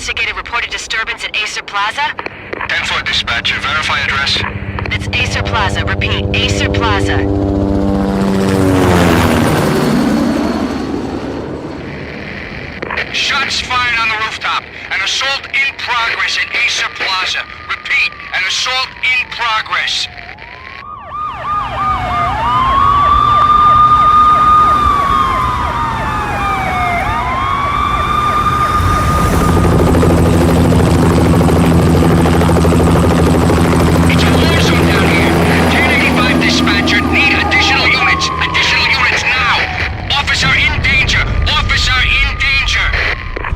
investigated reported disturbance at Acer Plaza? 10-4 dispatcher. Verify address. That's Acer Plaza. Repeat, Acer Plaza. Shots fired on the rooftop. An assault in progress at Acer Plaza. Repeat, an assault in progress. It's a war zone down here. 1085 dispatcher. Need additional units. Additional units now. Officer in danger. Officer in danger.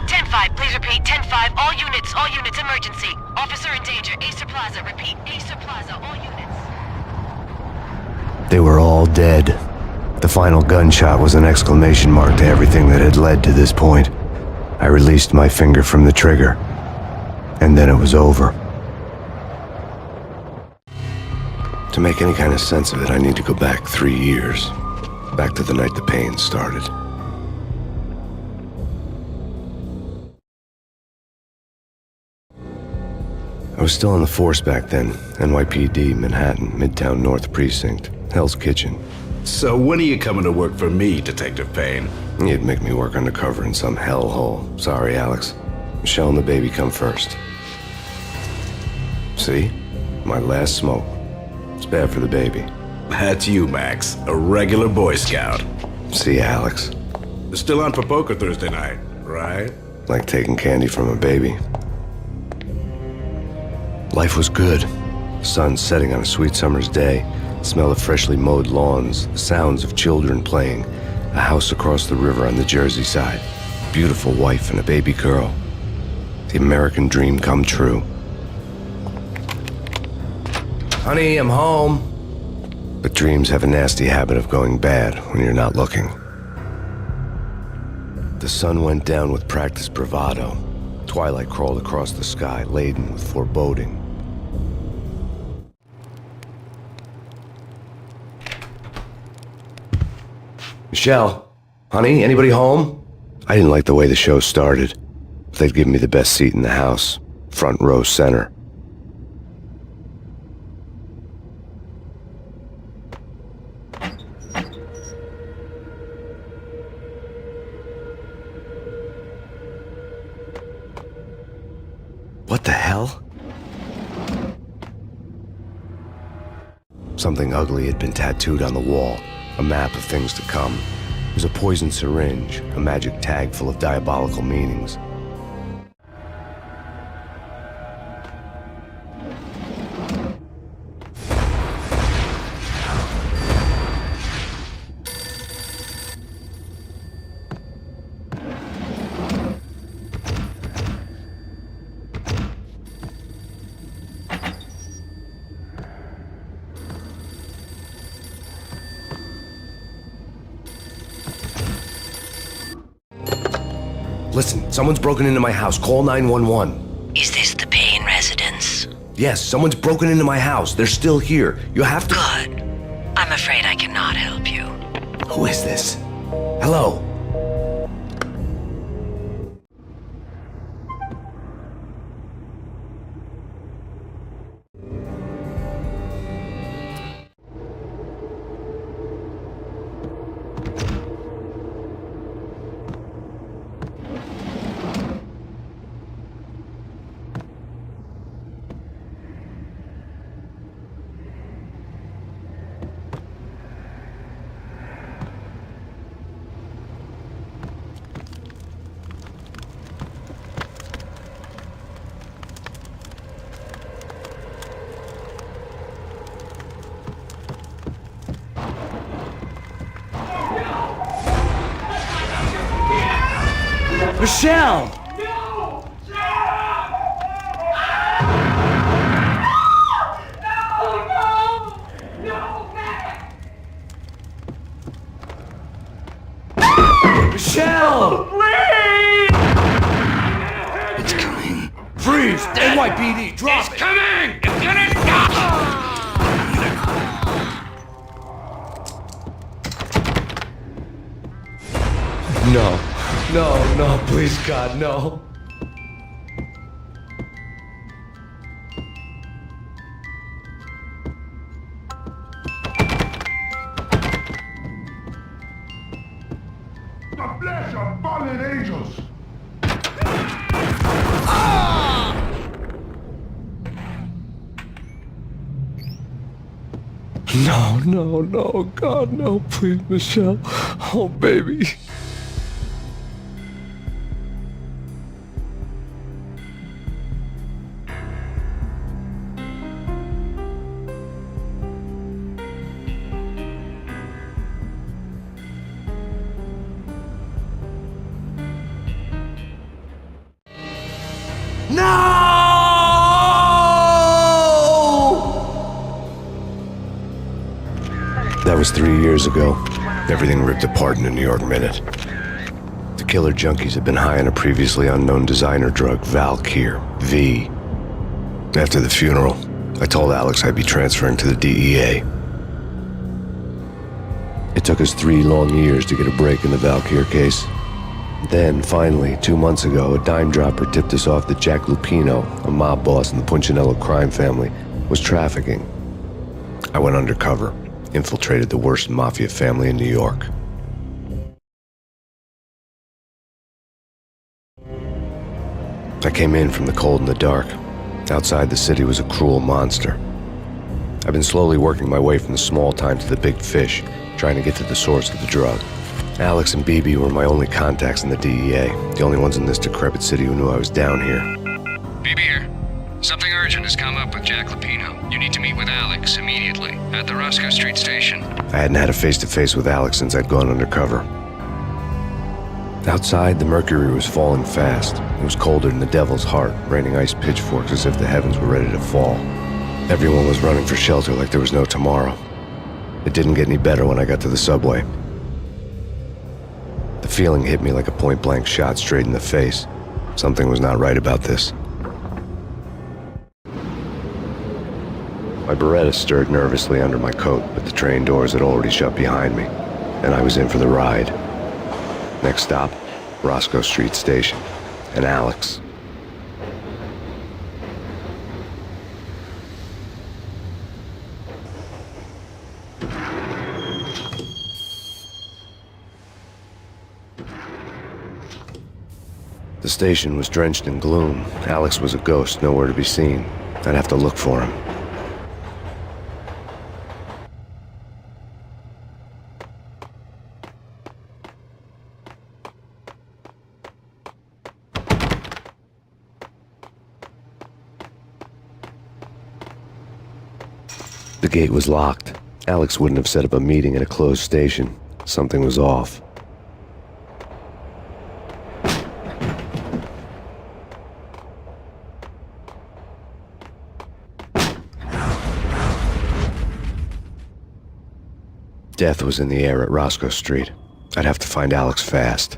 10-5, please repeat. 10-5, all units, emergency. Officer in danger, Acer Plaza. Repeat, Acer Plaza, all units. They were all dead. The final gunshot was an exclamation mark to everything that had led to this point. I released my finger from the trigger, and then it was over. To make any kind of sense of it, I need to go back 3 years. Back to the night the pain started. I was still on the force back then. NYPD, Manhattan, Midtown North Precinct, Hell's Kitchen. So when are you coming to work for me, Detective Payne? You'd make me work undercover in some hellhole. Sorry, Alex. Michelle and the baby come first. See? My last smoke. It's bad for the baby. That's you, Max. A regular Boy Scout. See, Alex. Still on for poker Thursday night, right? Like taking candy from a baby. Life was good. The sun setting on a sweet summer's day. The smell of freshly mowed lawns. The sounds of children playing. A house across the river on the Jersey side. Beautiful wife and a baby girl. The American dream come true. Honey, I'm home. But dreams have a nasty habit of going bad when you're not looking. The sun went down with practiced bravado. Twilight crawled across the sky, laden with foreboding. Michelle, honey, anybody home? I didn't like the way the show started. They'd given me the best seat in the house, front row center. What the hell? Something ugly had been tattooed on the wall, a map of things to come. It was a poisoned syringe, a magic tag full of diabolical meanings. Listen, someone's broken into my house. Call 911. Is this the Payne residence? Yes, someone's broken into my house. They're still here. You have to... Good. I'm afraid I cannot help you. Who is this? Hello? Michelle! No! Michelle! Please! It's coming. Freeze! NYPD, drop it! Coming! It's gonna stop! No. No, no, please, God, no. of fallen angels! No, no, no, God, no, please, Michelle. Oh, baby. That was 3 years ago. Everything ripped apart in a New York minute. The killer junkies had been high on a previously unknown designer drug, Valkyr, V. After the funeral, I told Alex I'd be transferring to the DEA. It took us 3 long years to get a break in the Valkyr case. Then, finally, 2 months ago, a dime dropper tipped us off that Jack Lupino, a mob boss in the Punchinello crime family, was trafficking. I went undercover, infiltrated the worst mafia family in New York. I came in from the cold and the dark. Outside the city was a cruel monster. I've been slowly working my way from the small time to the big fish, trying to get to the source of the drug. Alex and BB were my only contacts in the DEA, the only ones in this decrepit city who knew I was down here. BB here. Something urgent has come up with Jack Lupino. You need to meet with Alex immediately at the Roscoe Street station. I hadn't had a face-to-face with Alex since I'd gone undercover. Outside, the mercury was falling fast. It was colder than the devil's heart, raining ice pitchforks as if the heavens were ready to fall. Everyone was running for shelter like there was no tomorrow. It didn't get any better when I got to the subway. The feeling hit me like a point-blank shot straight in the face. Something was not right about this. My Beretta stirred nervously under my coat, but the train doors had already shut behind me, and I was in for the ride. Next stop, Roscoe Street Station, and Alex. The station was drenched in gloom. Alex was a ghost, nowhere to be seen. I'd have to look for him. The gate was locked. Alex wouldn't have set up a meeting at a closed station. Something was off. Death was in the air at Roscoe Street. I'd have to find Alex fast.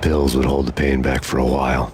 Pills would hold the pain back for a while.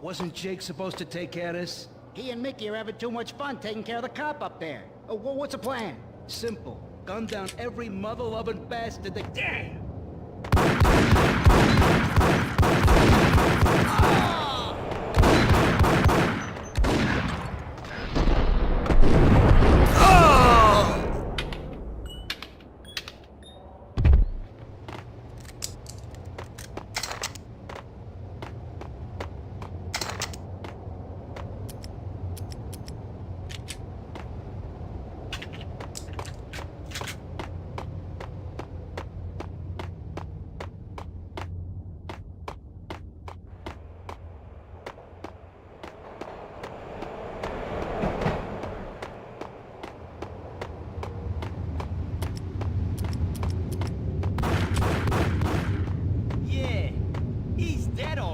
Wasn't Jake supposed to take care of this? He and Mickey are having too much fun taking care of the cop up there. Oh, what's the plan? Simple. Gun down every mother-loving bastard that... Damn!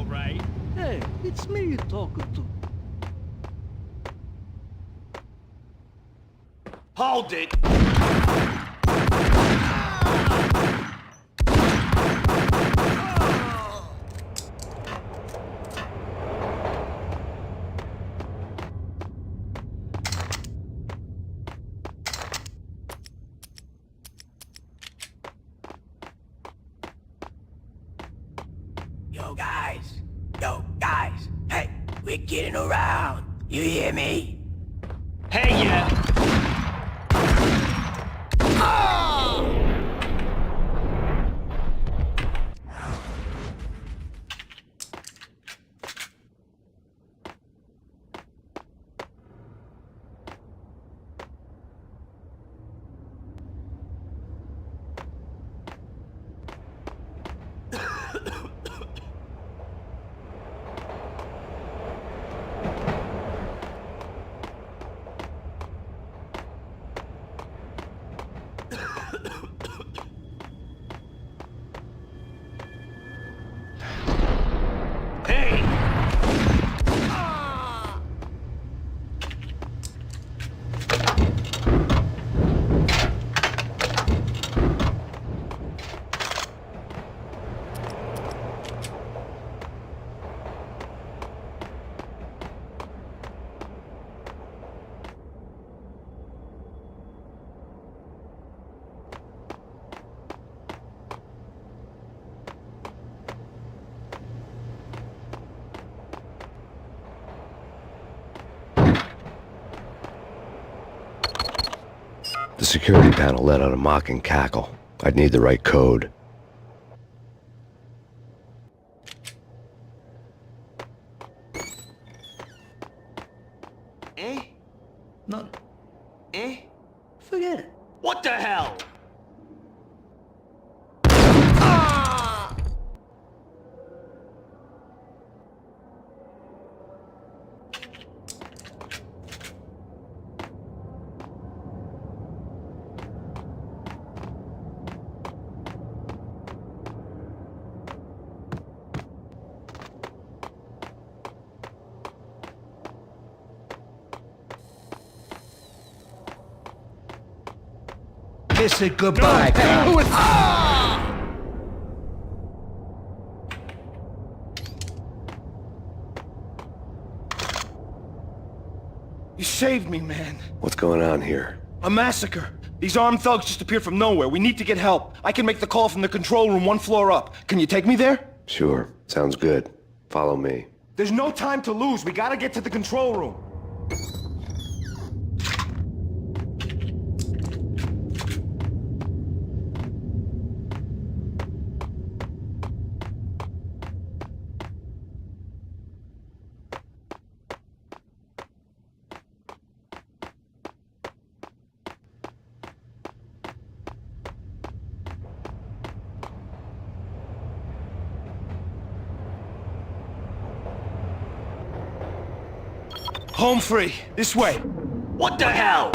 all right. Hey, it's me you're talking to. Hold it! Yo, guys, hey, we're getting around. You hear me? Hey, yeah! The security panel let out a mocking cackle. I'd need the right code. Eh? No, Eh? forget it. What the hell? Kiss it goodbye, pal. You saved me, man. What's going on here? A massacre. These armed thugs just appeared from nowhere. We need to get help. I can make the call from the control room 1 floor up. Can you take me there? Sure, sounds good. Follow me. There's no time to lose. We gotta get to the control room. Home free. This way. What the hell?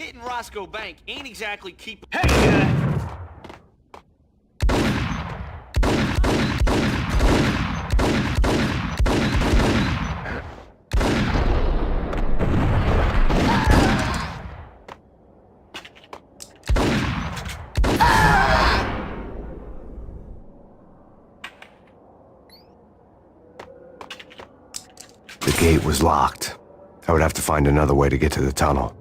hitting Roscoe Bank ain't exactly keeping... Hey, The gate was locked. I would have to find another way to get to the tunnel.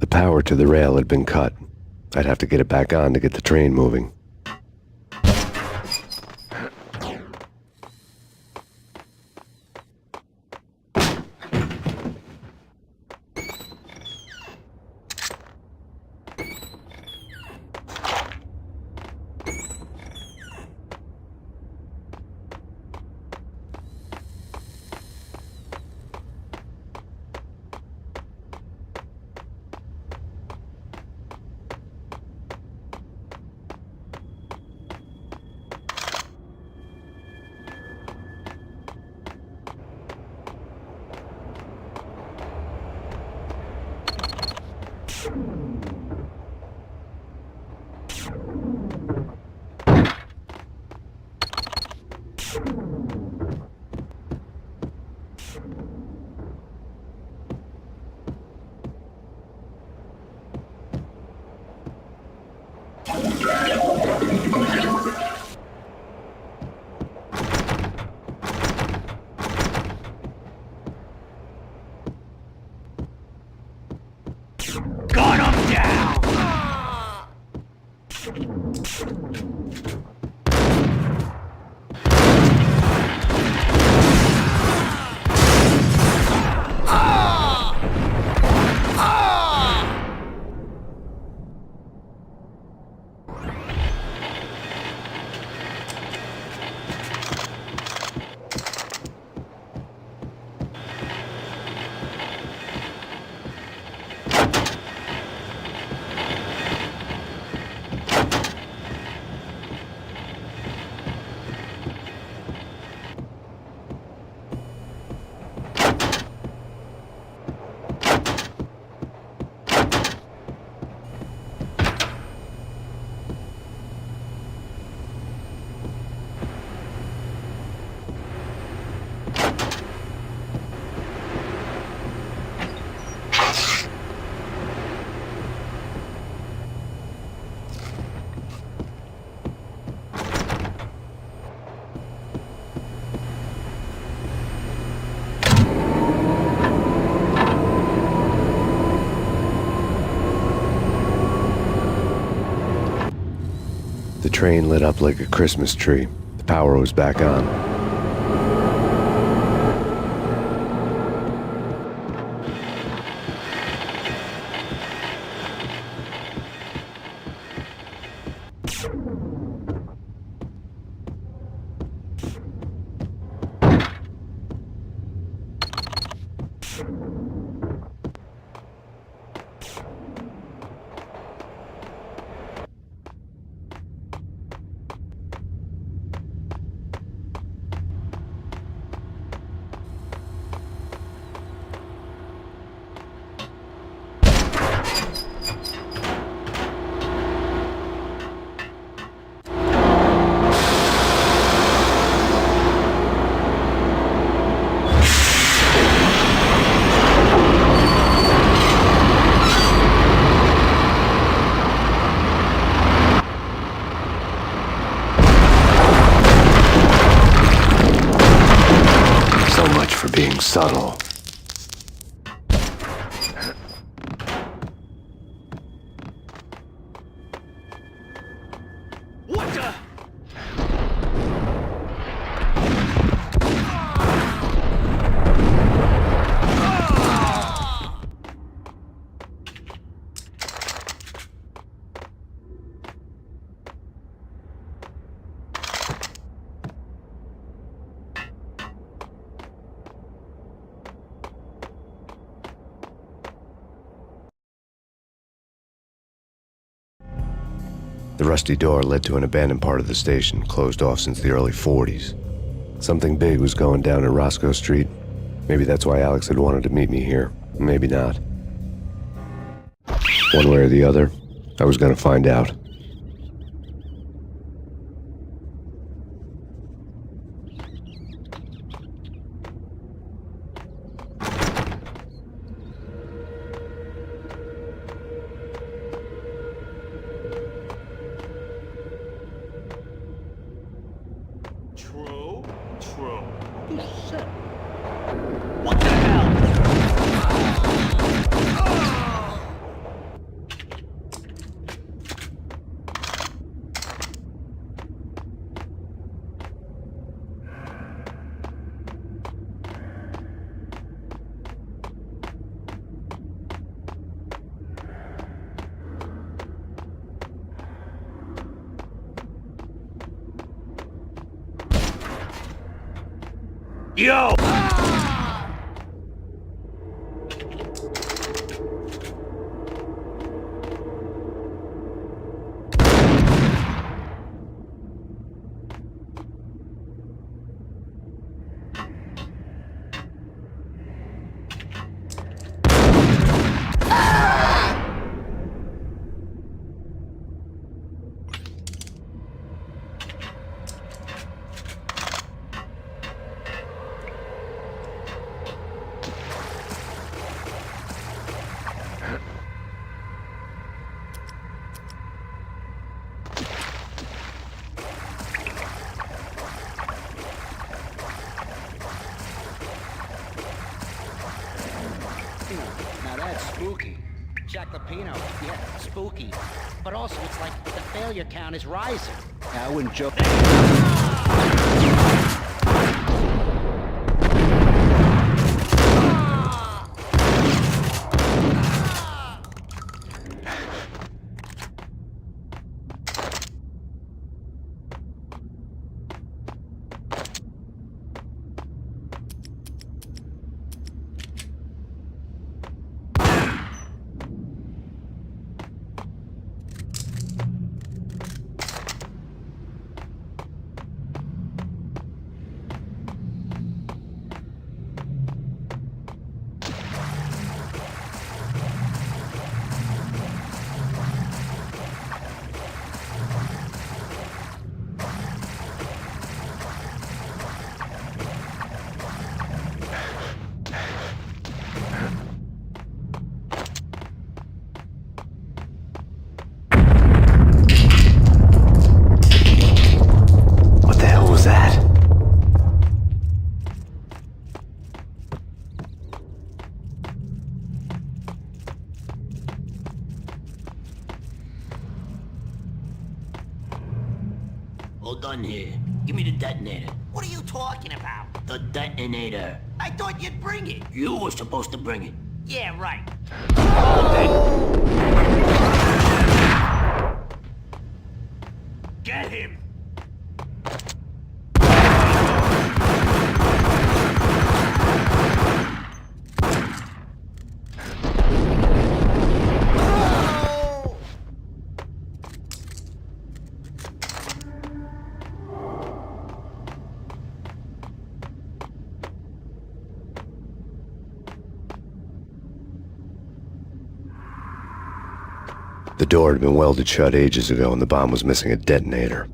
The power to the rail had been cut. I'd have to get it back on to get the train moving. The train lit up like a Christmas tree. The power was back on. subtle. What the? The rusty door led to an abandoned part of the station, closed off since the early 40s. Something big was going down in Roscoe Street. Maybe that's why Alex had wanted to meet me here. Maybe not. One way or the other, I was gonna find out. True. True. You shit. What the hell? Yo! Now that's spooky. Jack Lapino, yeah, spooky. But also, it's like the failure count is rising. I wouldn't joke. What the hell was that? Hold on here. Give me the detonator. What are you talking about? The detonator. I thought you'd bring it. You were supposed to bring it. Yeah, right. Get him! The door had been welded shut ages ago and the bomb was missing a detonator.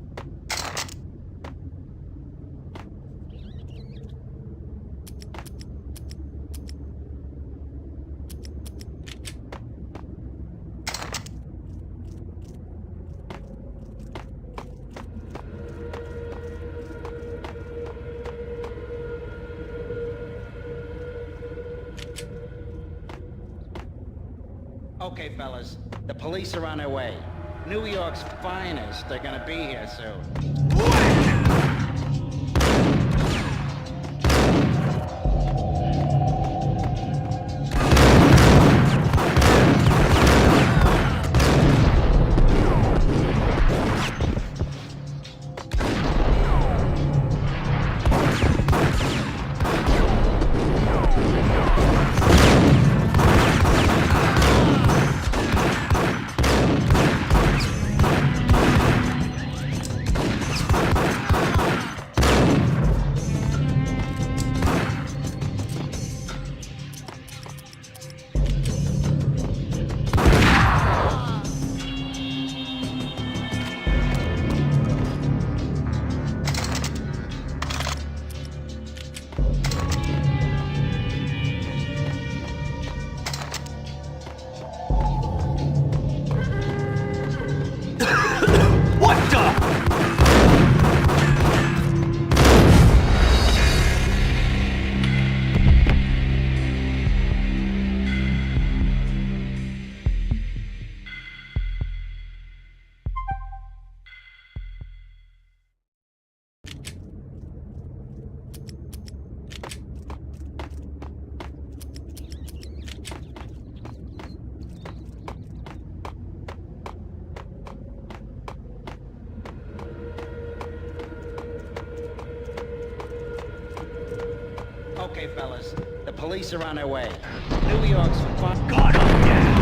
Okay, fellas. The police are on their way. New York's finest are gonna be here soon. Okay, fellas. The police are on their way. New York's finest. Got him down!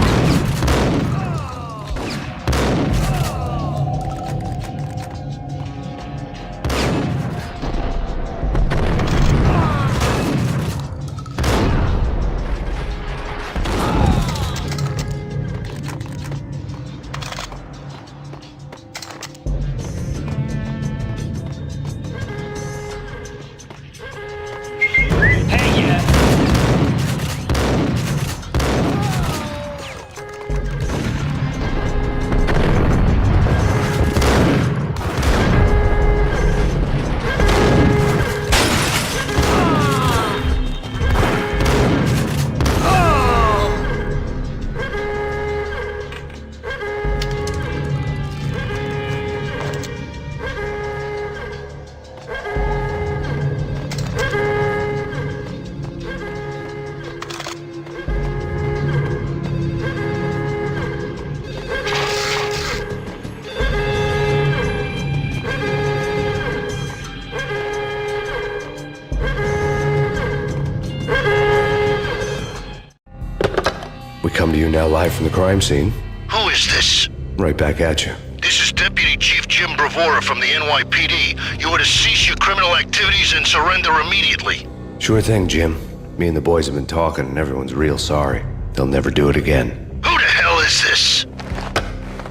Come to you now live from the crime scene. Who is this? Right back at you. This is Deputy Chief Jim Bravura from the NYPD. You are to cease your criminal activities and surrender immediately. Sure thing, Jim. Me and the boys have been talking and everyone's real sorry. They'll never do it again. Who the hell is this?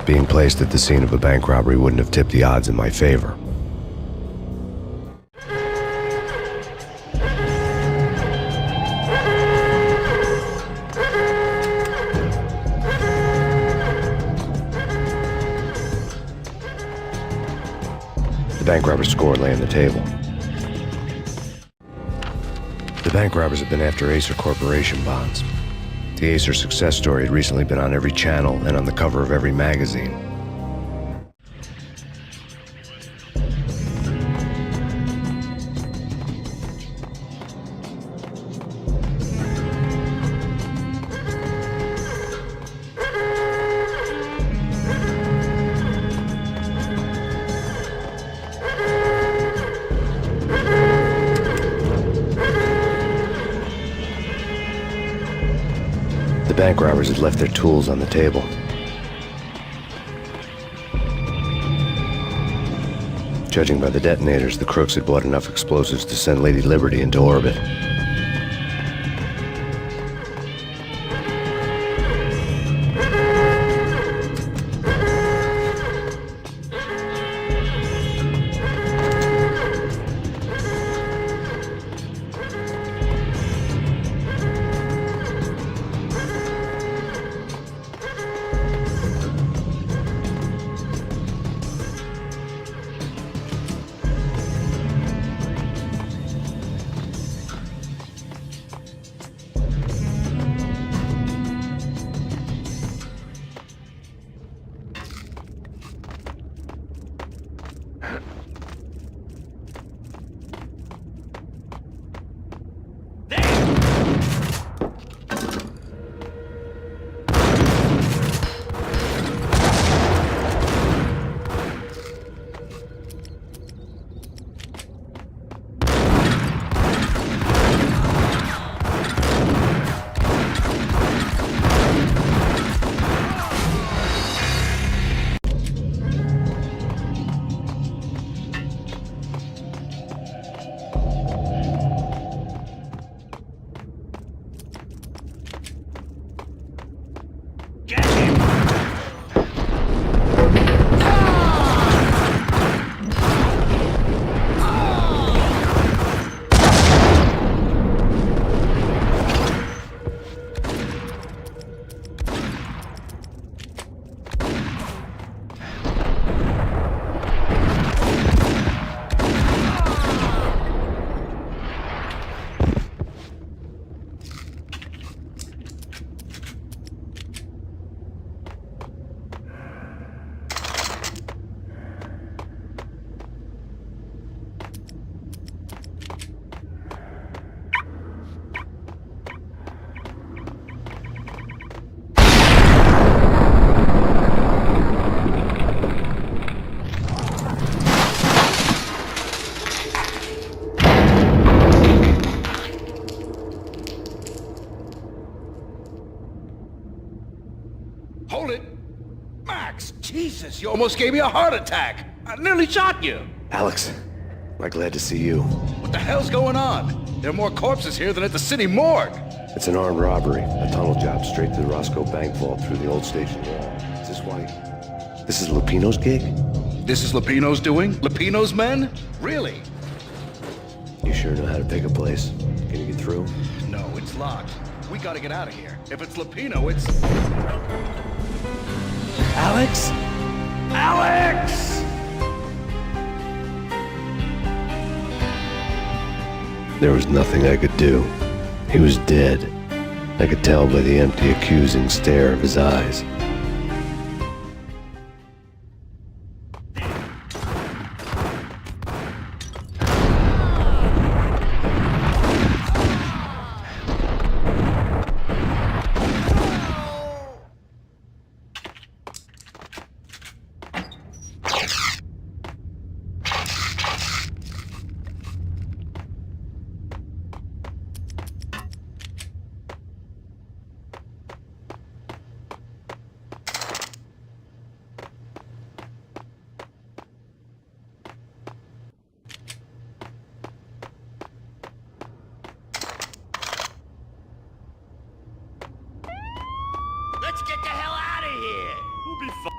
Being placed at the scene of a bank robbery wouldn't have tipped the odds in my favor. The bank robber's score lay on the table. The bank robbers have been after Acer Corporation bonds. The Acer success story had recently been on every channel and on the cover of every magazine. The bank robbers had left their tools on the table. Judging by the detonators, the crooks had bought enough explosives to send Lady Liberty into orbit. Get him! Hold it! Max, Jesus, you almost gave me a heart attack! I nearly shot you! Alex, I'm glad to see you. What the hell's going on? There are more corpses here than at the city morgue! It's an armed robbery. A tunnel job straight to the Roscoe Bank vault through the old station wall. Is this why? This is Lupino's gig? This is Lupino's doing? Lupino's men? Really? You sure know how to pick a place? Can you get through? No, it's locked. We gotta get out of here. If it's Lupino, it's... Alex? Alex! There was nothing I could do. He was dead. I could tell by the empty, accusing stare of his eyes. Let's get the hell out of here! We'll be fine.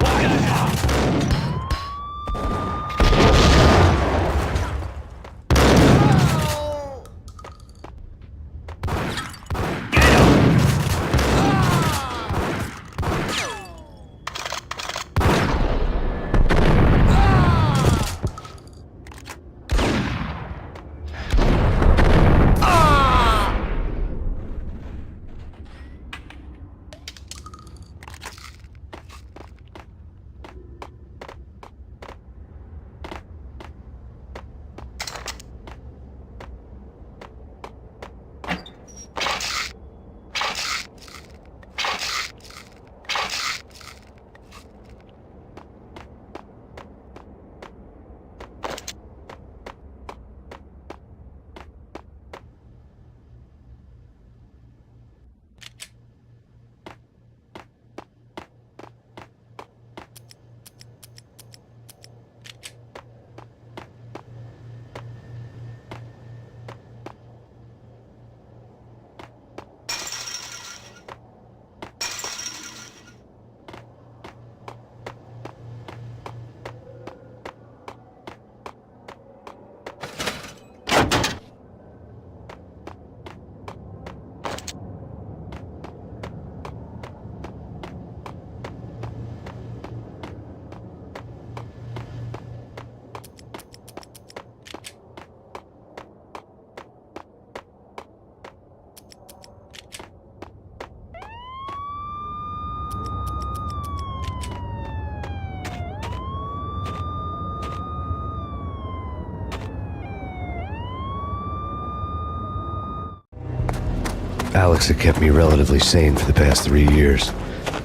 Alex had kept me relatively sane for the past 3 years.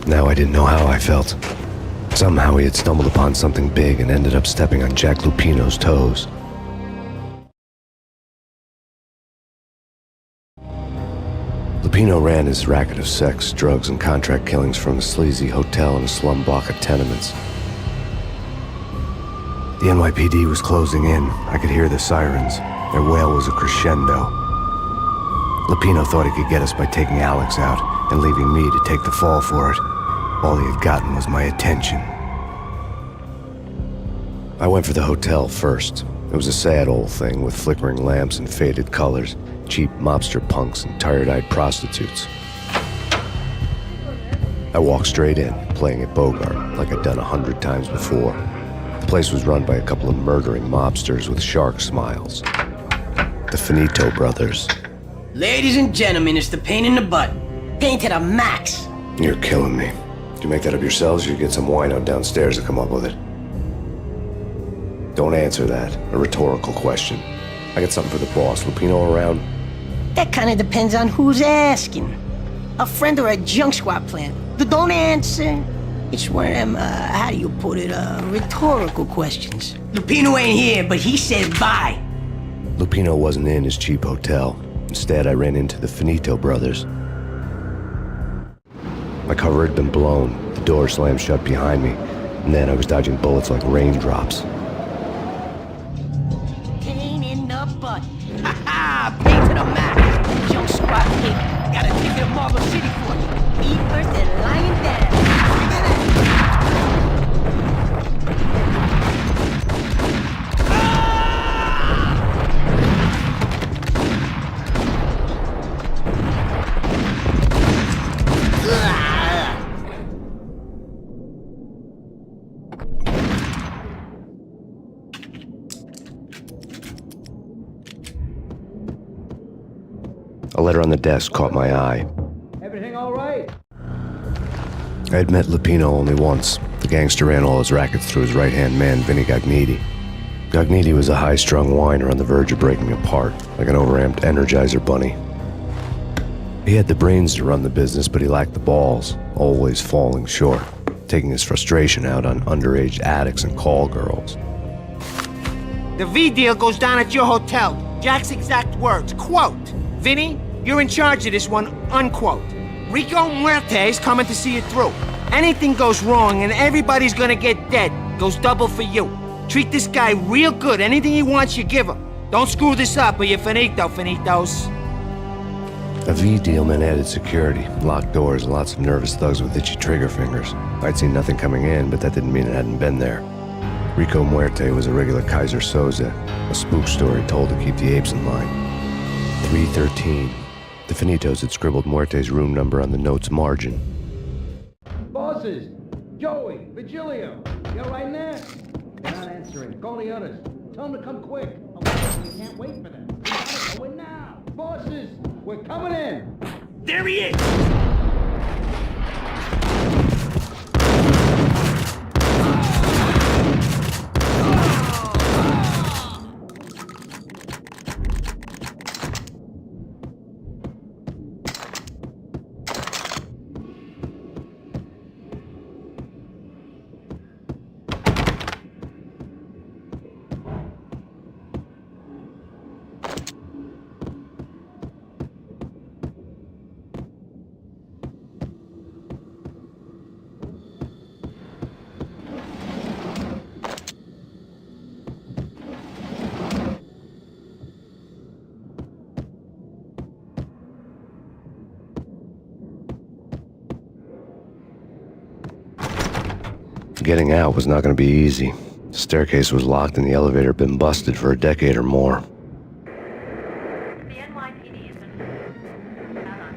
Now I didn't know how I felt. Somehow he had stumbled upon something big and ended up stepping on Jack Lupino's toes. Lupino ran his racket of sex, drugs, and contract killings from a sleazy hotel in a slum block of tenements. The NYPD was closing in. I could hear the sirens. Their wail was a crescendo. Lupino thought he could get us by taking Alex out and leaving me to take the fall for it. All he had gotten was my attention. I went for the hotel first. It was a sad old thing with flickering lamps and faded colors, cheap mobster punks and tired-eyed prostitutes. I walked straight in, playing at Bogart, like I'd done 100 times before. The place was run by a couple of murdering mobsters with shark smiles. The Finito brothers. Ladies and gentlemen, it's the pain in the butt. Pain to the max. You're killing me. Did you make that up yourselves, or you get some wino downstairs to come up with it? Don't answer that. A rhetorical question. I got something for the boss. Lupino around? That kind of depends on who's asking. A friend or a junk squad plan. Don't answer. It's one of them, how do you put it, rhetorical questions. Lupino ain't here, but he said bye. Lupino wasn't in his cheap hotel. Instead, I ran into the Finito brothers. My cover had been blown. The door slammed shut behind me, and then I was dodging bullets like raindrops. Pain in the butt. Ha ha! Pain to the max. Junk squad kick. Got a ticket to Marble City for you. Me first and lying down. A letter on the desk caught my eye. Everything all right? I had met Lupino only once. The gangster ran all his rackets through his right-hand man, Vinny Gagniti. Gagniti was a high-strung whiner on the verge of breaking apart, like an overamped Energizer bunny. He had the brains to run the business, but he lacked the balls, always falling short, taking his frustration out on underage addicts and call girls. The V deal goes down at your hotel. Jack's exact words, quote, "Vinny, you're in charge of this one," unquote. Rico Muerte's coming to see it through. Anything goes wrong and everybody's gonna get dead. Goes double for you. Treat this guy real good. Anything he wants, you give him. Don't screw this up or you're finito, finitos. A V deal meant added security, locked doors, and lots of nervous thugs with itchy trigger fingers. I'd seen nothing coming in, but that didn't mean it hadn't been there. Rico Muerte was a regular Kaiser Soze, a spook story told to keep the apes in line. 313. The Finitos had scribbled Muerte's room number on the note's margin. Bosses! Joey! Vigilio! You're right there? They're not answering. Call the others. Tell them to come quick. Oh, we can't wait for them. We gotta go in now. Bosses! We're coming in! There he is! Getting out was not going to be easy. The staircase was locked and the elevator had been busted for a decade or more. The NYPD has been out on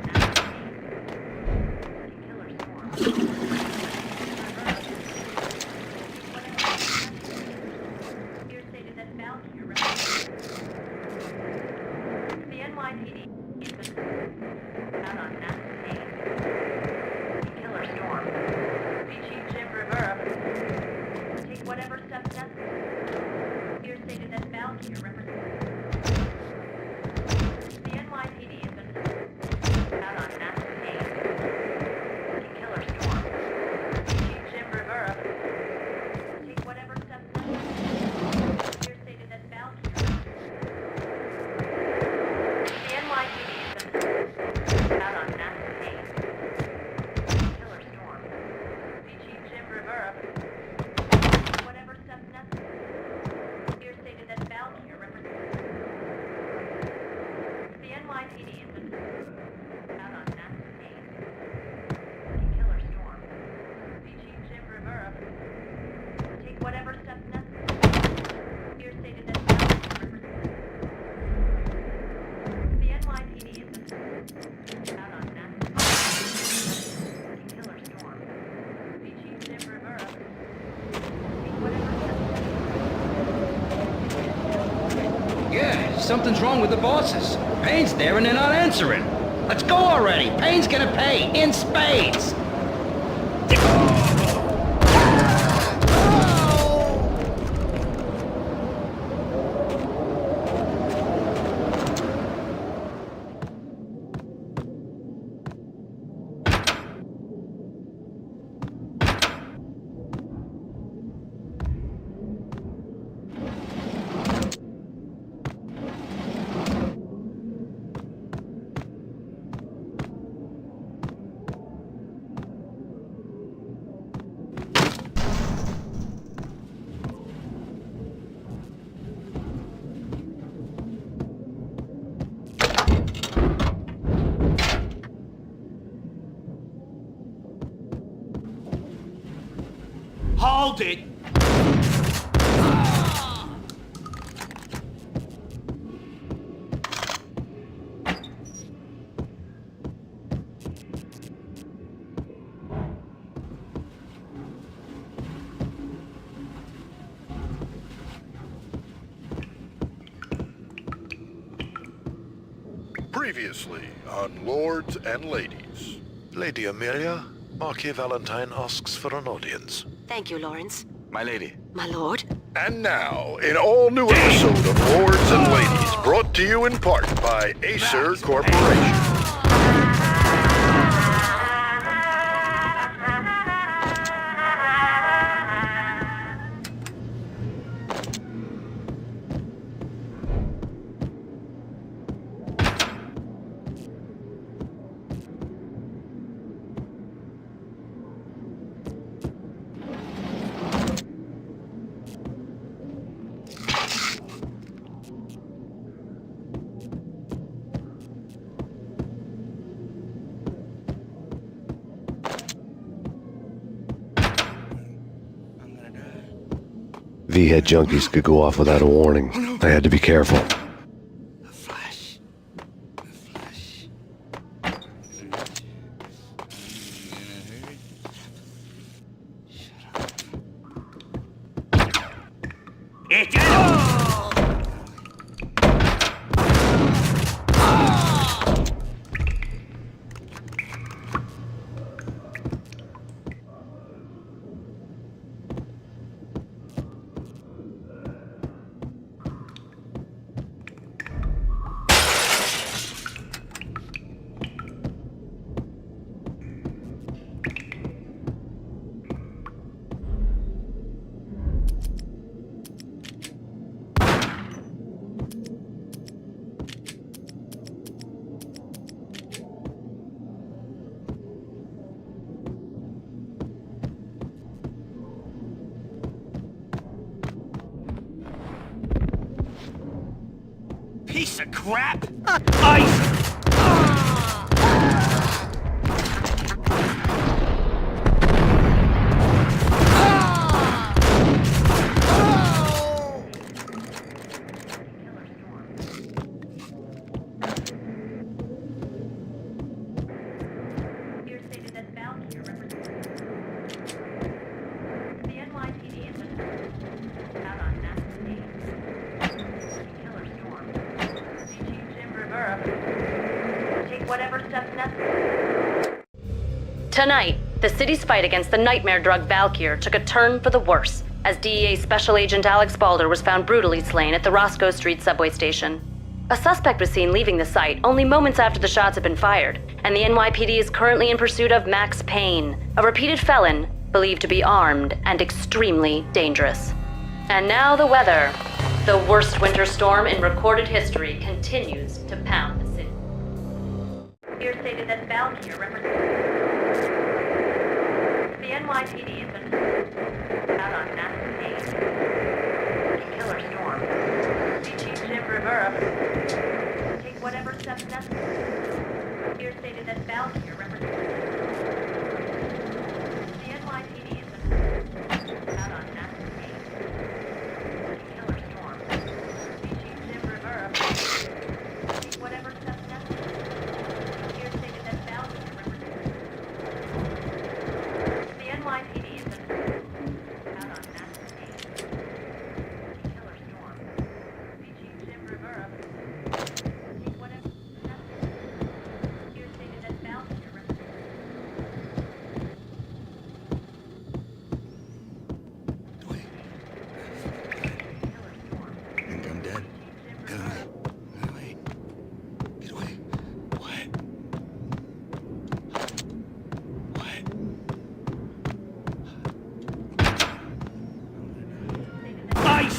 killer swarm. Here stated that bounty your The NYPD has been out on Max Payne. Killer storm. Chief Jim Rivera. Take whatever steps necessary. Here stated that bounty your representative. Something's wrong with the bosses. Payne's there and they're not answering. Let's go already. Payne's gonna pay in spades. Hold it! Previously on Lords and Ladies. Lady Amelia, Marquis Valentine asks for an audience. Thank you, Lawrence. My lady. My lord. And now, an all-new episode of Lords and Ladies, brought to you in part by Acer Corporation. V-head junkies could go off without a warning. I had to be careful. Piece of crap! Ice! Tonight, the city's fight against the nightmare drug Valkyr took a turn for the worse, as DEA Special Agent Alex Balder was found brutally slain at the Roscoe Street subway station. A suspect was seen leaving the site only moments after the shots had been fired, and the NYPD is currently in pursuit of Max Payne, a repeated felon believed to be armed and extremely dangerous. And now the weather. The worst winter storm in recorded history continues to pound the city. Here stated that Valkyr represents the NYPD has been out on Max Payne. Killer storm. Chief Jim Rivera. Take whatever steps necessary. Here stated that Valkyr represents the NYPD has been out on Max Payne. Killer storm. Chief Jim Rivera. Take whatever steps necessary. Here stated that Valkyr represents the NYPD has been out on Max Payne. Killer storm. Chief Jim Rivera.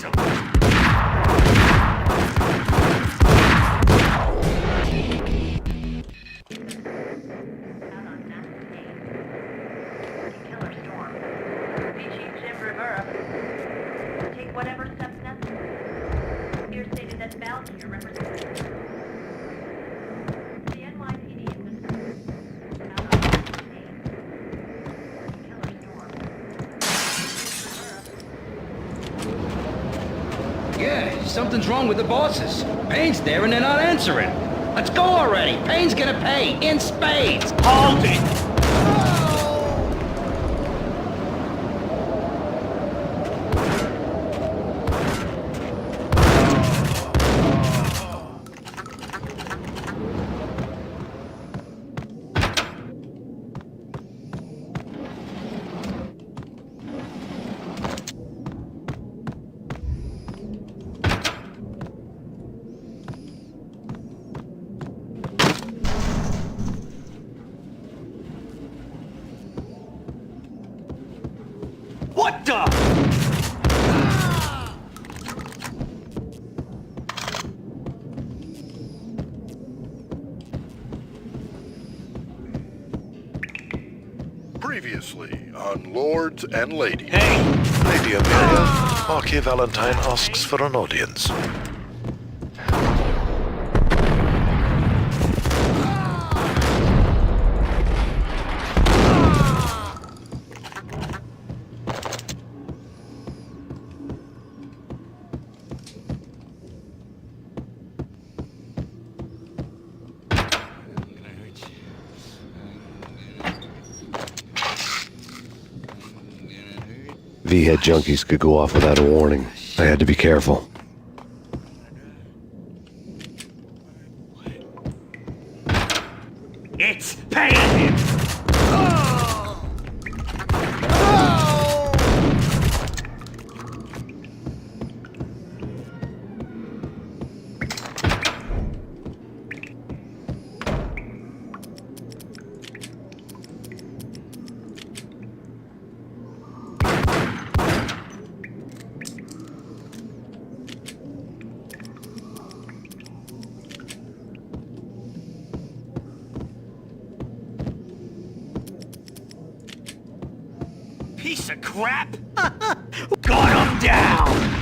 Ice him! Whatever steps necessary. Here stated that Valkyrie represents the NYPD has been out on Max Payne. Killer Storm. Yeah, something's wrong with the bosses. Payne's there and they're not answering. Let's go already. Payne's gonna pay in spades. Hold it! What the? Previously on Lords and Ladies. Hey! Lady Amelia, Marquis Valentine asks for an audience. V-head junkies could go off without a warning. I had to be careful. It's paying him! Piece of crap! Got him down!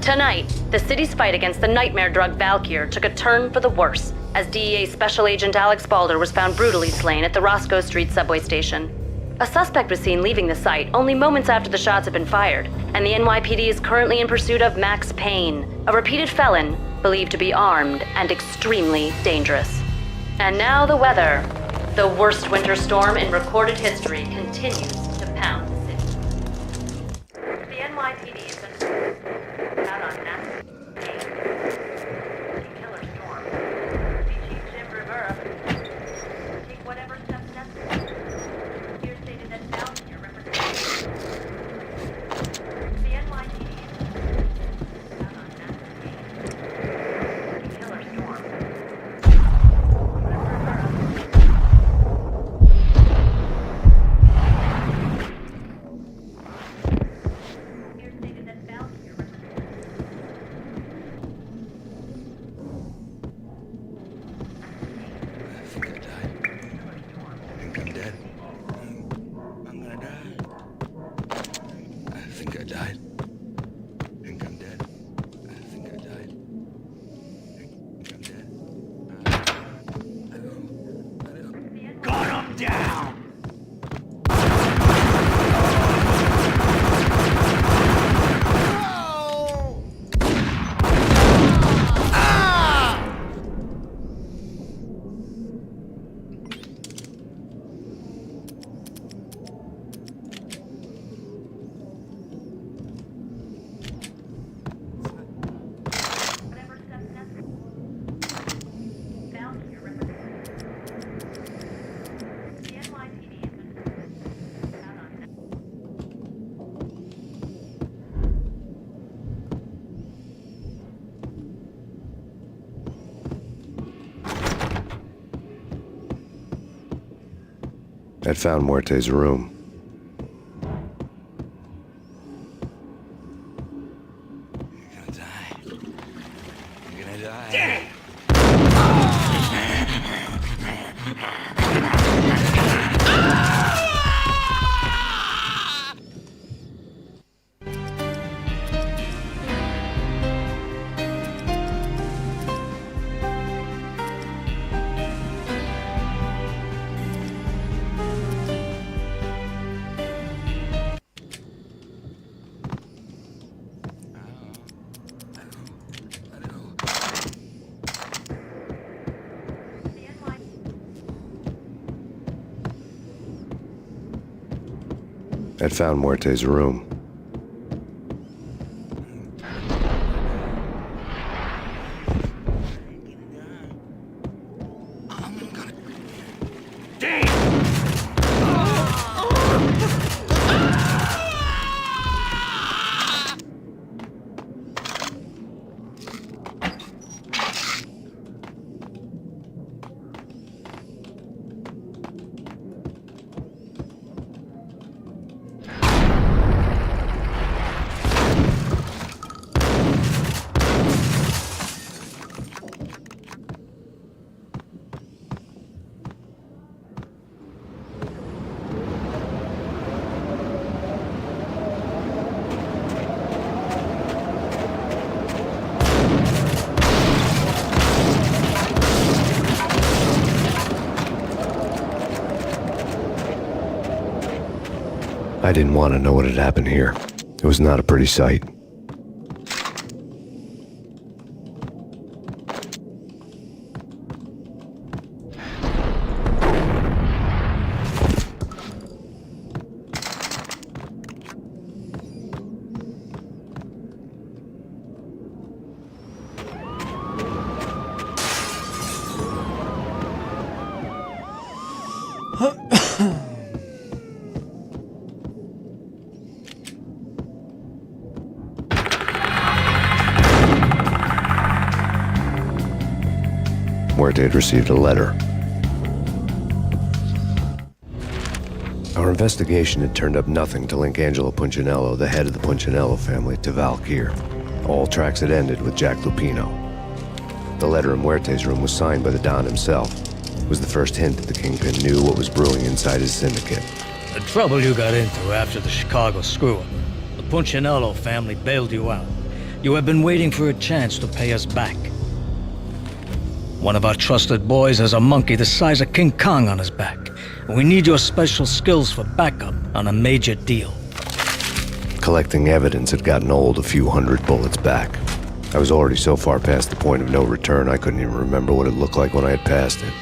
Tonight, the city's fight against the nightmare drug Valkyrie took a turn for the worse as DEA Special Agent Alex Balder was found brutally slain at the Roscoe Street subway station. A suspect was seen leaving the site only moments after the shots had been fired, and the NYPD is currently in pursuit of Max Payne, a repeated felon believed to be armed and extremely dangerous. And now the weather. The worst winter storm in recorded history continues to pound the city. The NYPD has been out on Max Payne. Killer Storm. VG Jim Rivera. Take whatever steps necessary. Here stated that Valkyrie represents the NYPD out on Max Payne. Killer Storm. I'd found Muerte's room. You're gonna die. You're gonna die. Damn! I'd found Muerte's room. I didn't want to know what had happened here. It was not a pretty sight. Muerte had received a letter. Our investigation had turned up nothing to link Angelo Punchinello, the head of the Punchinello family, to Valkyr. All tracks had ended with Jack Lupino. The letter in Muerte's room was signed by the Don himself. It was the first hint that the Kingpin knew what was brewing inside his syndicate. The trouble you got into after the Chicago screw-up. The Punchinello family bailed you out. You have been waiting for a chance to pay us back. One of our trusted boys has a monkey the size of King Kong on his back. We need your special skills for backup on a major deal. Collecting evidence had gotten old a few hundred bullets back. I was already so far past the point of no return I couldn't even remember what it looked like when I had passed it.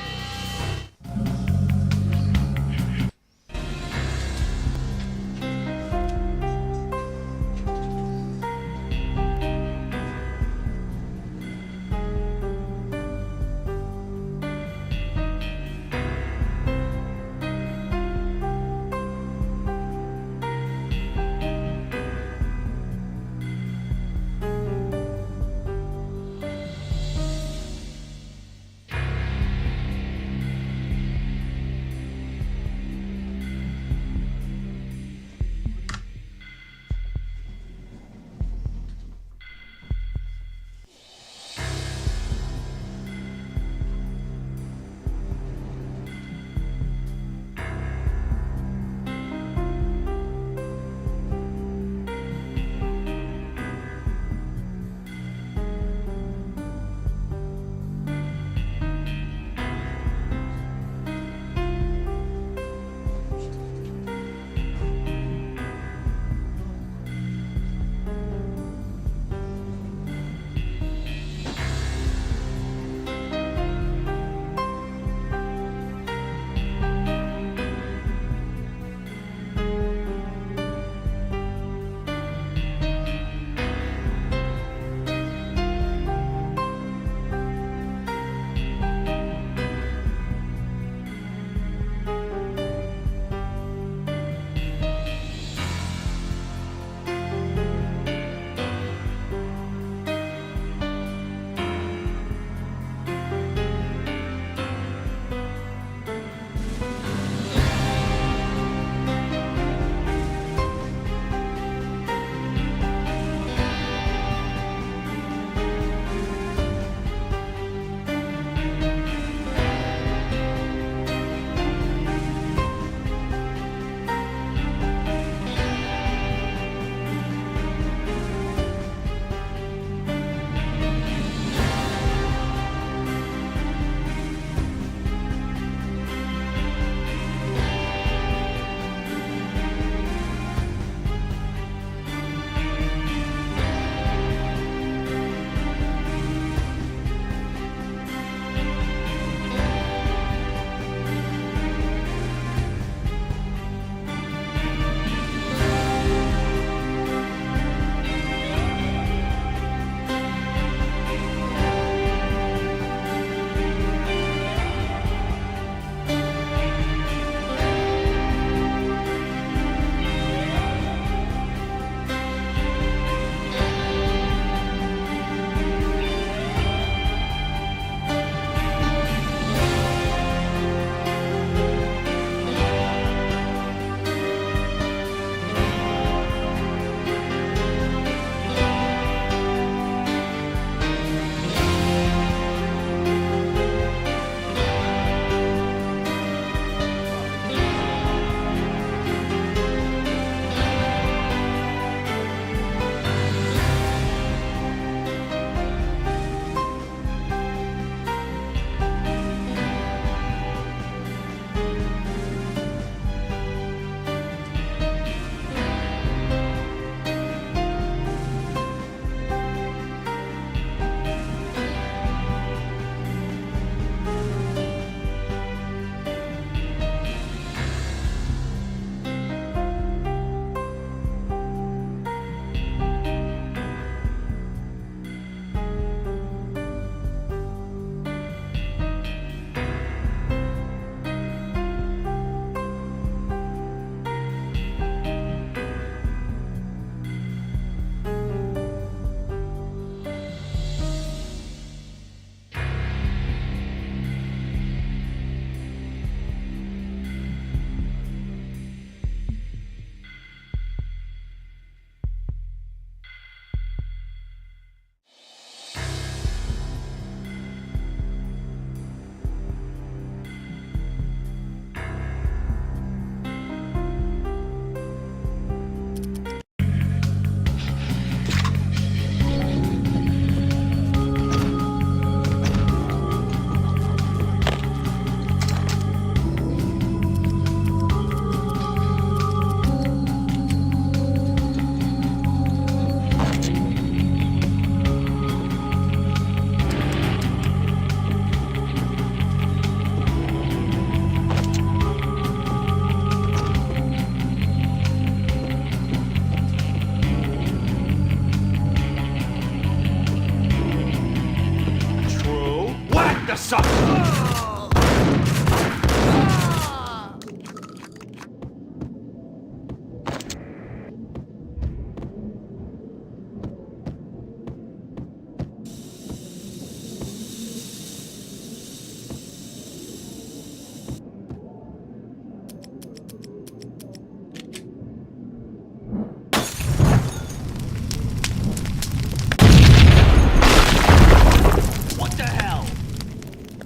to suck!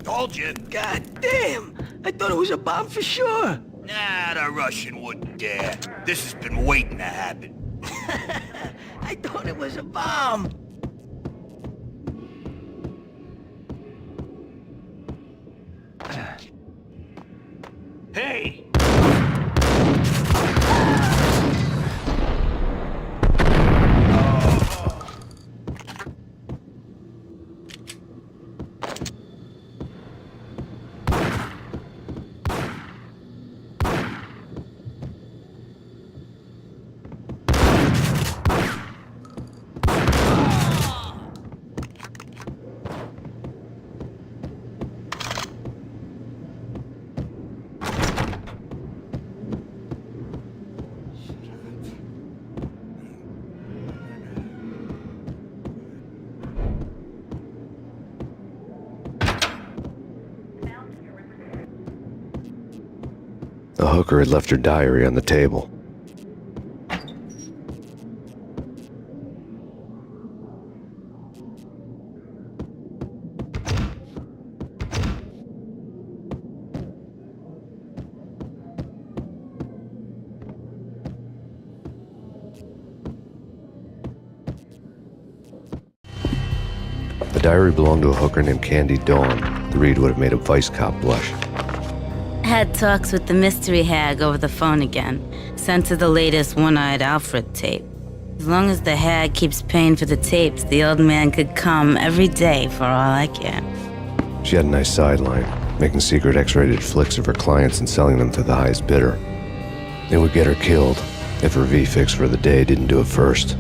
Told you. God damn! I thought it was a bomb for sure. Nah, the Russian wouldn't dare. This has been waiting to happen. I thought it was a bomb. Hey! The hooker had left her diary on the table. The diary belonged to a hooker named Candy Dawn. The read would have made a vice cop blush. Had talks with the mystery hag over the phone again. Sent her the latest One-Eyed Alfred tape. As long as the hag keeps paying for the tapes, the old man could come every day for all I care. She had a nice sideline, making secret X-rated flicks of her clients and selling them to the highest bidder. It would get her killed if her V-fix for the day didn't do it first.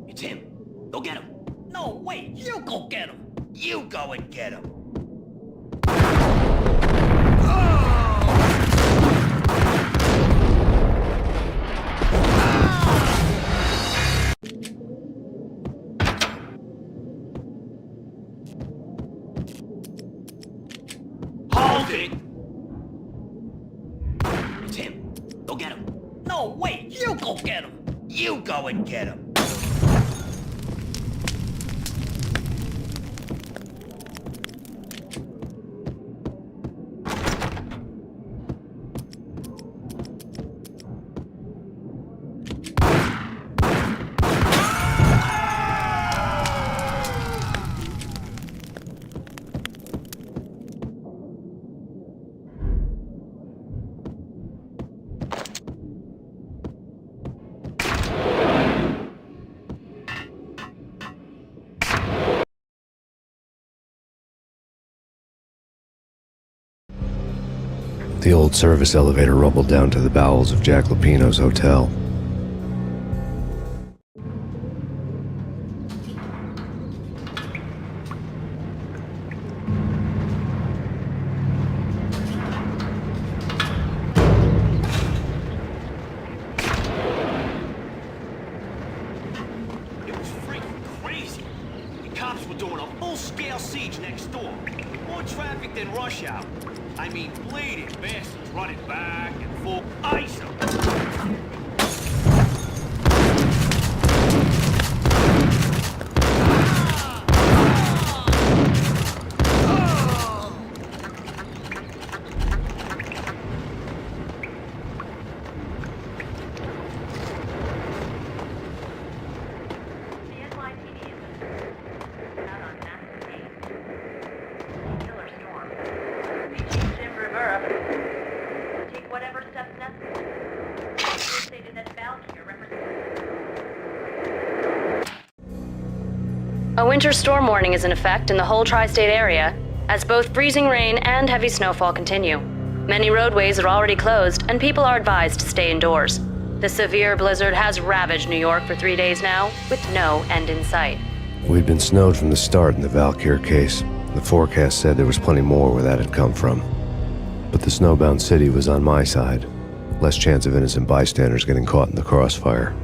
It's him. Go get him. No, wait. You go get him. You go and get him. Hold it! It's him. Go get him. No, wait. You go get him. You go and get him. The old service elevator rumbled down to the bowels of Jack Lupino's hotel. It was freaking crazy. The cops were doing a full-scale siege next door. More traffic than rush hour. I mean, bleeding bastards running back and forth. Ice 'em. A winter storm warning is in effect in the whole tri-state area, as both freezing rain and heavy snowfall continue. Many roadways are already closed, and people are advised to stay indoors. The severe blizzard has ravaged New York for 3 days now, with no end in sight. We'd been snowed from the start in the Valkyr case. The forecast said there was plenty more where that had come from. But the snowbound city was on my side. Less chance of innocent bystanders getting caught in the crossfire.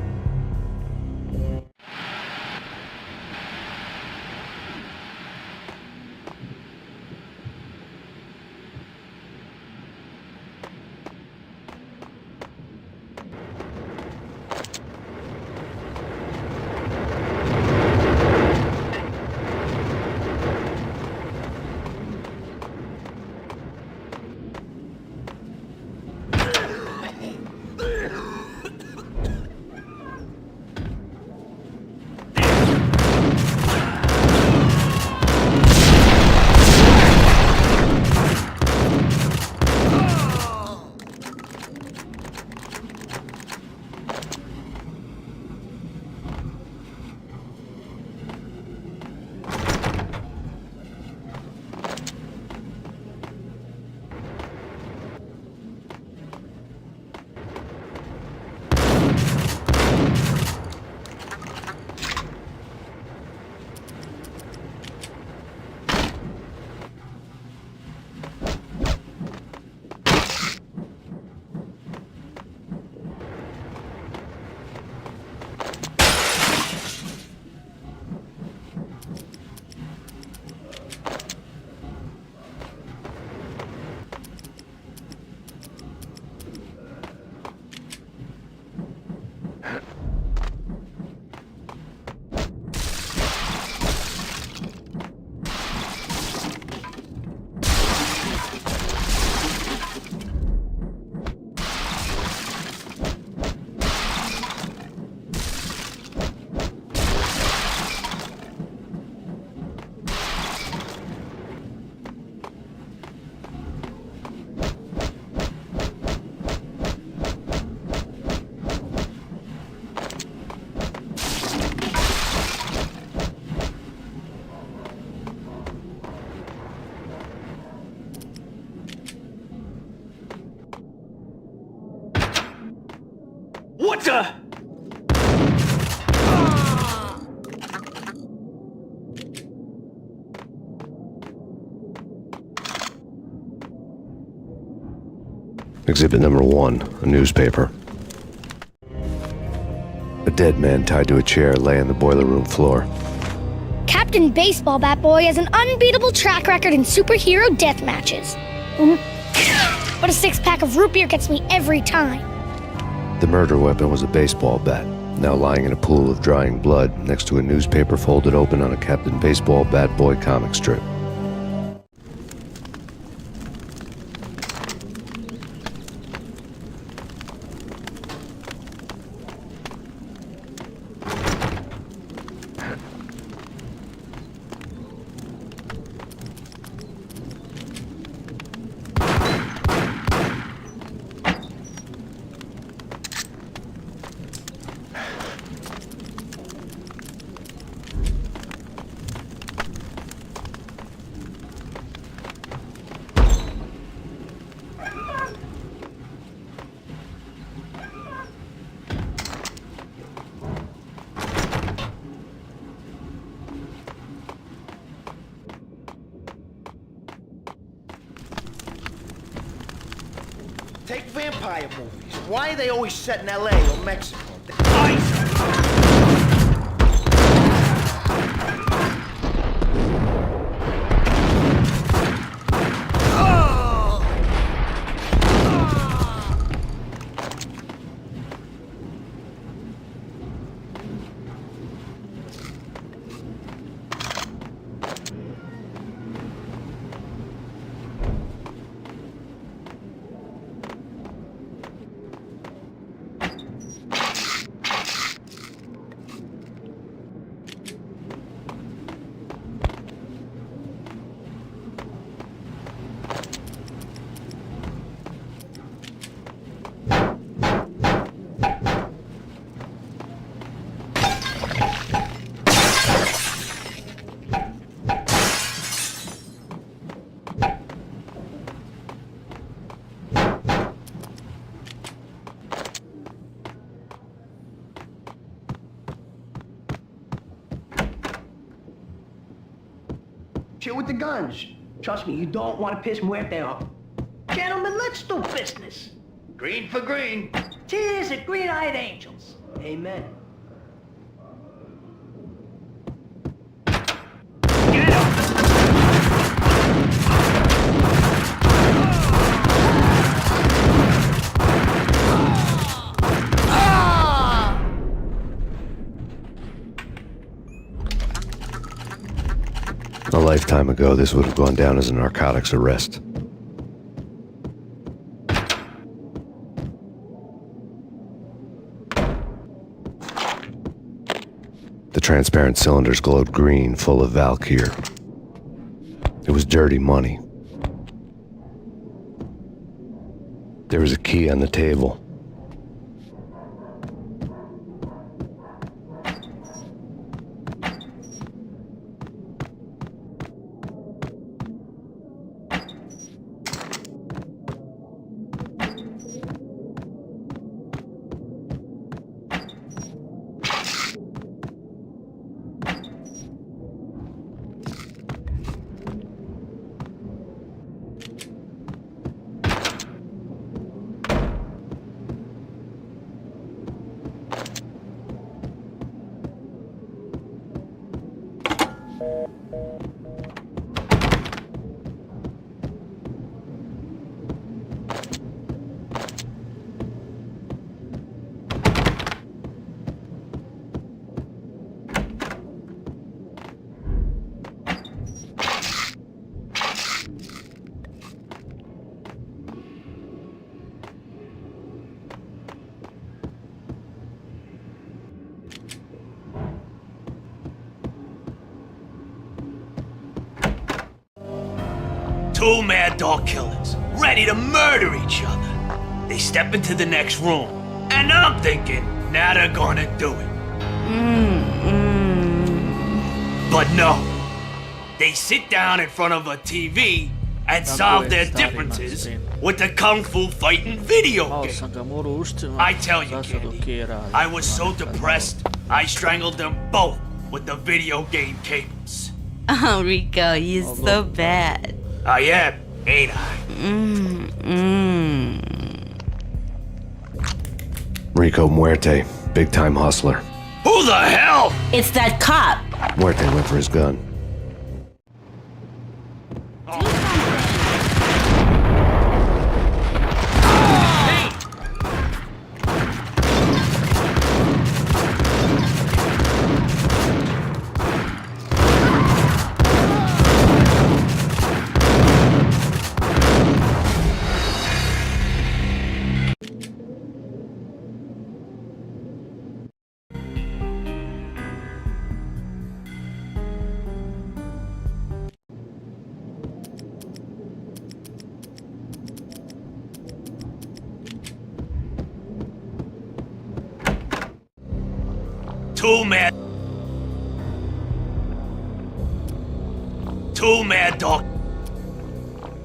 What the? Exhibit number 1, a newspaper. A dead man tied to a chair lay on the boiler room floor. Captain Baseball Bat Boy has an unbeatable track record in superhero death matches. But a 6-pack of root beer gets me every time. The murder weapon was a baseball bat, now lying in a pool of drying blood next to a newspaper folded open on a Captain Baseball Bat Boy comic strip. Take vampire movies. Why are they always set in LA or Mexico? Chill with the guns. Trust me, you don't want to piss Muerte off. Gentlemen, let's do business. Green for green. Tears of green-eyed angels. Amen. A lifetime ago, this would have gone down as a narcotics arrest. The transparent cylinders glowed green, full of Valkyr. It was dirty money. There was a key on the table. Two mad dog killers, ready to murder each other. They step into the next room, and I'm thinking, now they're gonna do it. But no. They sit down in front of a TV and solve their differences with the Kung Fu fighting video game. I tell you, Candy, I was so depressed, I strangled them both with the video game cables. Oh, Rico, you're so bad. I am, ain't I? Rico Muerte, big-time hustler. Who the hell? It's that cop. Muerte went for his gun.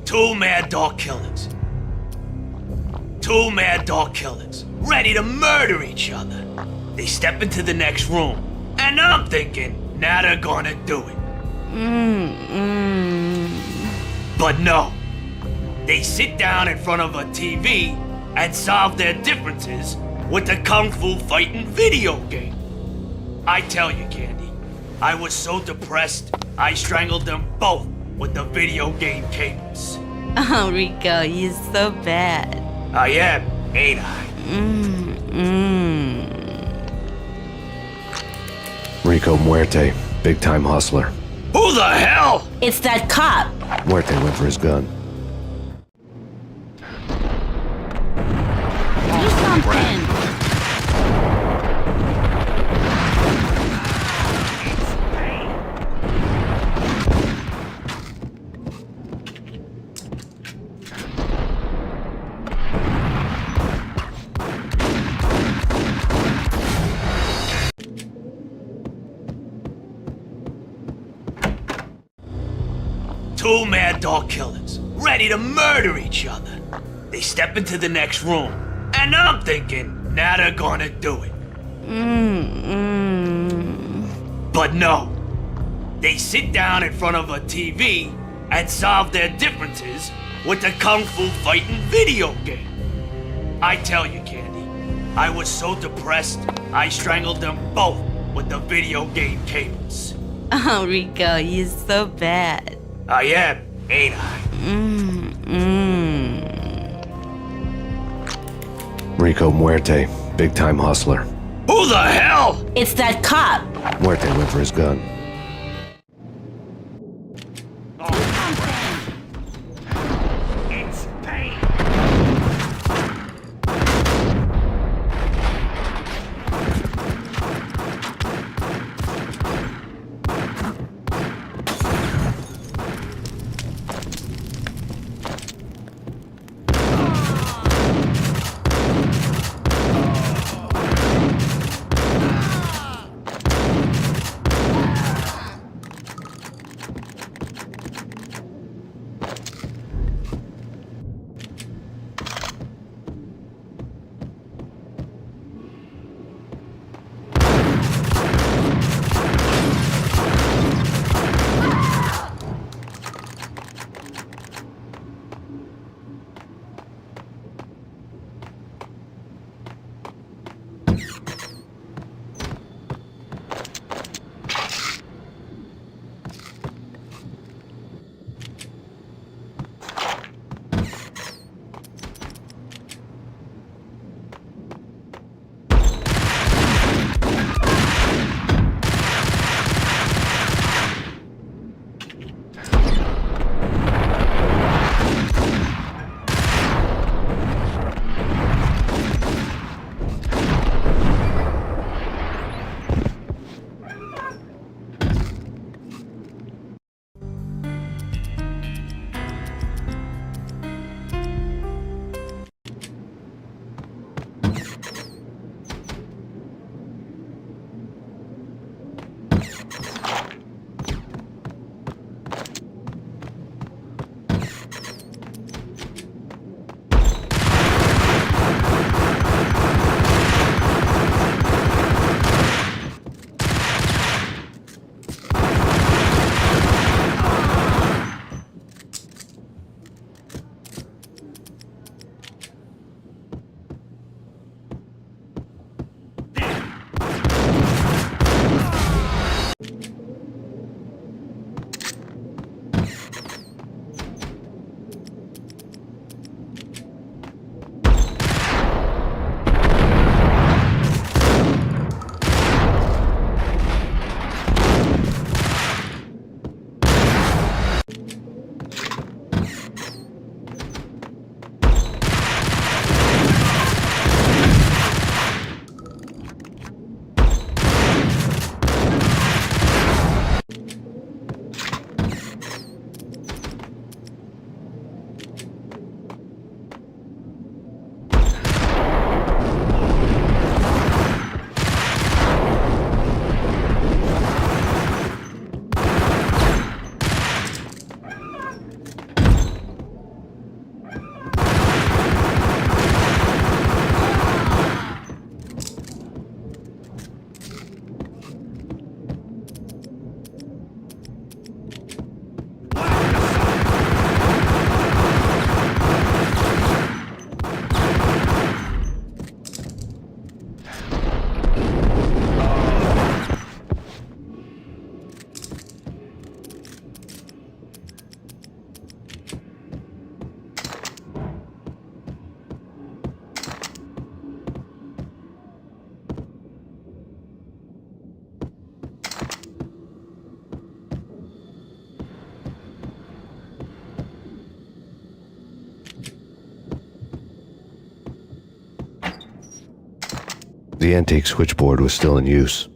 Two mad dog killers. Two mad dog killers, ready to murder each other. They step into the next room, and I'm thinking, now they're gonna do it. But no. They sit down in front of a TV and solve their differences with the Kung Fu fighting video game. I tell you, Candy, I was so depressed, I strangled them both with the video game cables. Oh, Rico, you're so bad. I am, ain't I? Rico Muerte, big-time hustler. Who the hell? It's that cop. Muerte went for his gun. Do something. Two mad dog killers, ready to murder each other. They step into the next room, and I'm thinking, now they're gonna do it. But no. They sit down in front of a TV and solve their differences with a kung fu fighting video game. I tell you, Candy, I was so depressed, I strangled them both with the video game cables. Oh, Rico, you're so bad. I am, ain't I? Rico Muerte, big-time hustler. Who the hell? It's that cop. Muerte went for his gun. It's Payne. The antique switchboard was still in use.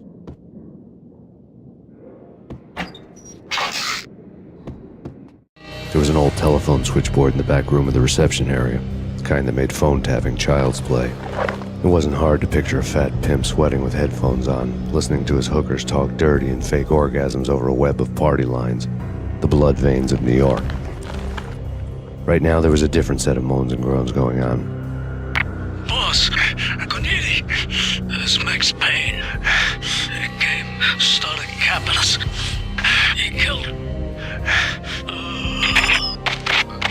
There was an old telephone switchboard in the back room of the reception area, the kind that made phone tapping child's play. It wasn't hard to picture a fat pimp sweating with headphones on, listening to his hookers talk dirty and fake orgasms over a web of party lines, the blood veins of New York. Right now, there was a different set of moans and groans going on. Boss, Kunis, this is Max Payne. The game started capitalist. He killed.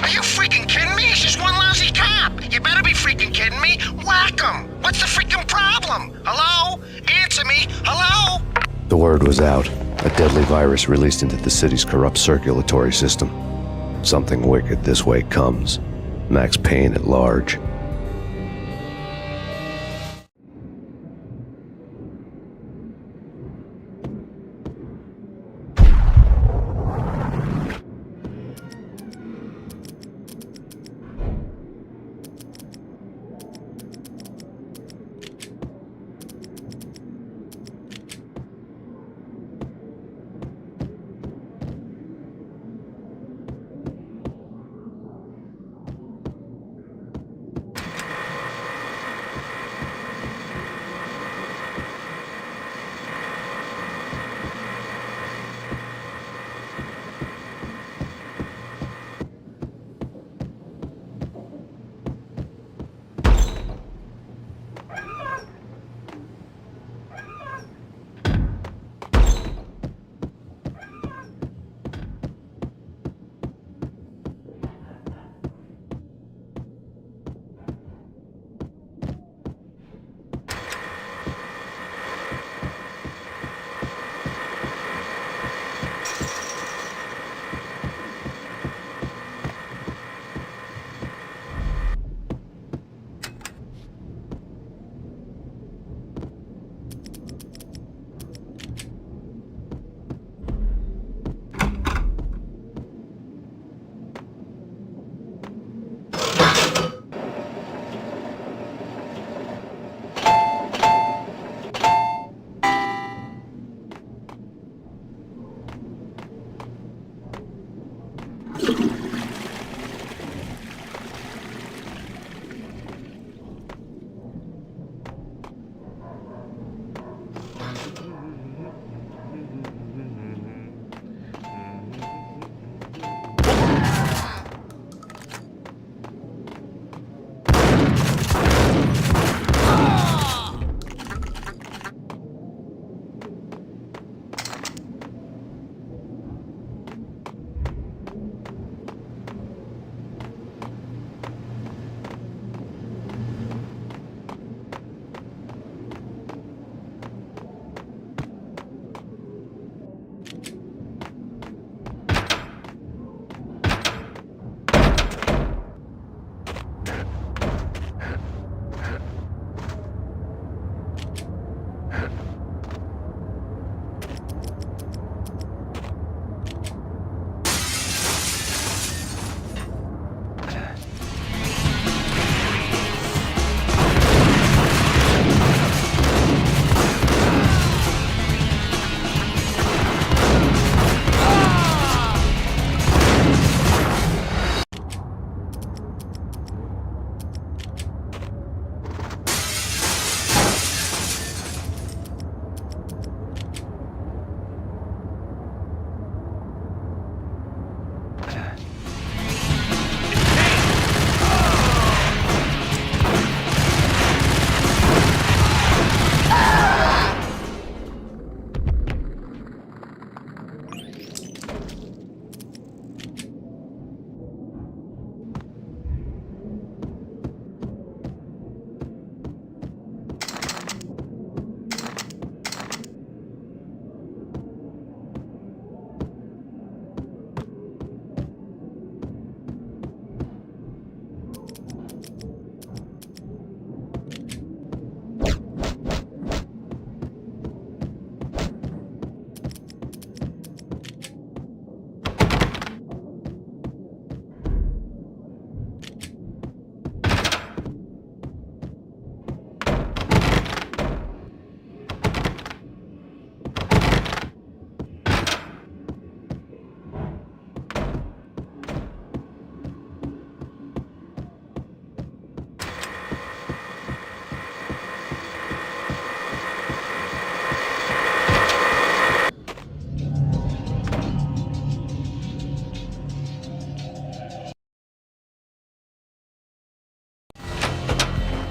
Are you freaking kidding me? He's just one lousy cop. You better be freaking kidding me. Whack him. What's the freaking problem? Hello? Answer me. Hello? The word was out. A deadly virus released into the city's corrupt circulatory system. Something wicked this way comes. Max Payne at large.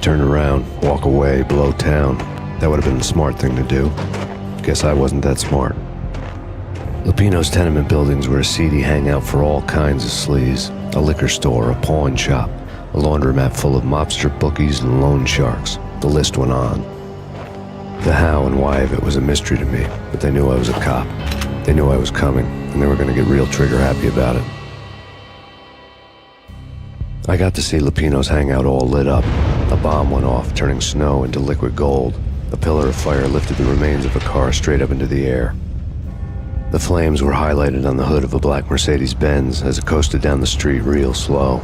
Turn around, walk away, blow town. That would have been the smart thing to do. Guess I wasn't that smart. Lupino's tenement buildings were a seedy hangout for all kinds of sleaze. A liquor store, a pawn shop, a laundromat full of mobster bookies and loan sharks. The list went on. The how and why of it was a mystery to me, but they knew I was a cop. They knew I was coming, and they were going to get real trigger happy about it. I got to see Lupino's hangout all lit up. A bomb went off, turning snow into liquid gold. A pillar of fire lifted the remains of a car straight up into the air. The flames were highlighted on the hood of a black Mercedes-Benz as it coasted down the street real slow,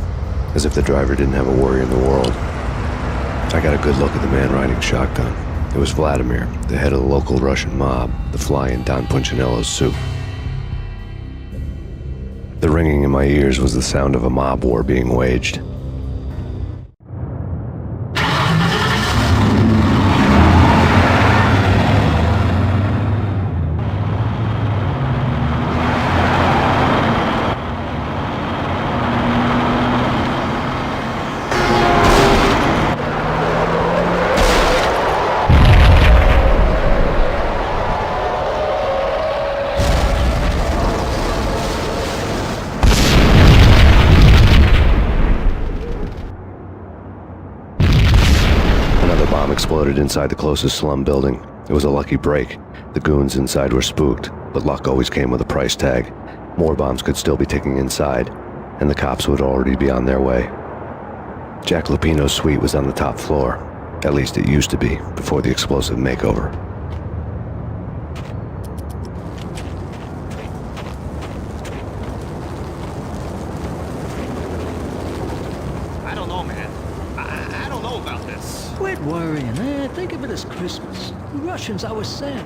as if the driver didn't have a worry in the world. I got a good look at the man riding shotgun. It was Vladimir, the head of the local Russian mob, the fly in Don Punchinello's soup. The ringing in my ears was the sound of a mob war being waged. Exploded inside the closest slum building. It was a lucky break. The goons inside were spooked, but luck always came with a price tag. More bombs could still be ticking inside, and the cops would already be on their way. Jack Lupino's suite was on the top floor. At least it used to be, before the explosive makeover. I don't know, man. I don't know about this. Quit worrying, eh? Think of it as Christmas. The Russians are Santa.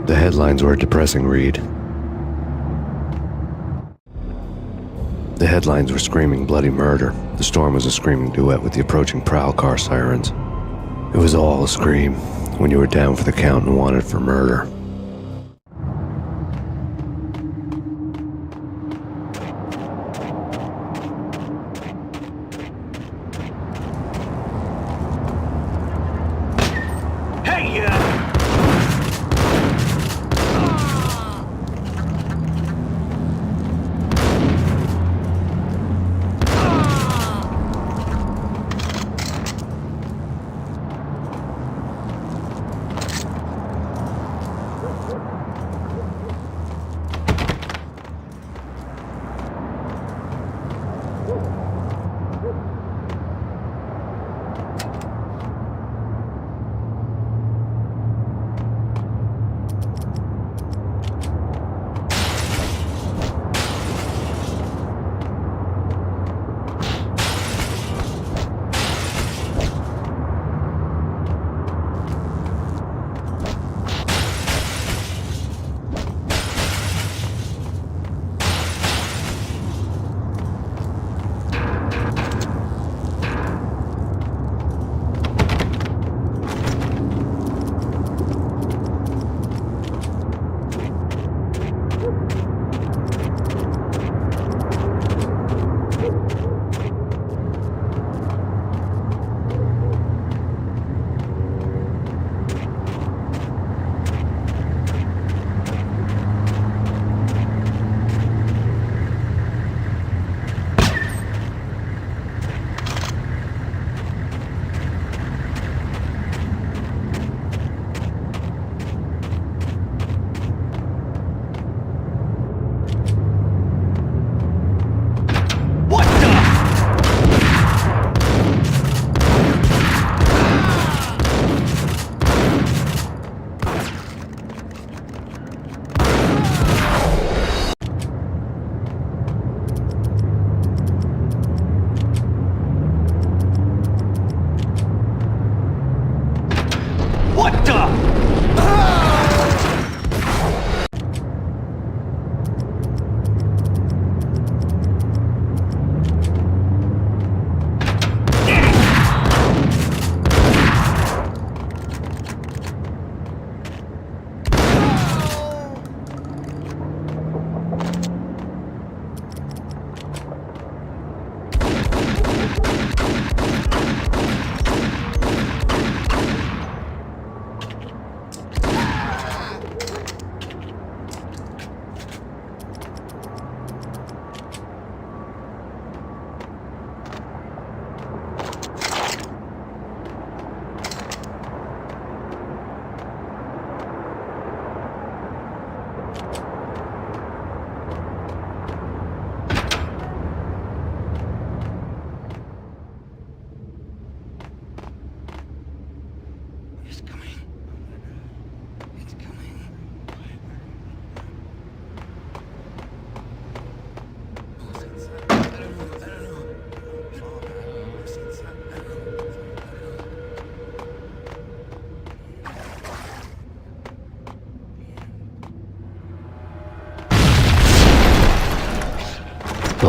The headlines were a depressing read. The headlines were screaming bloody murder. The storm was a screaming duet with the approaching prowl car sirens. It was all a scream when you were down for the count and wanted for murder.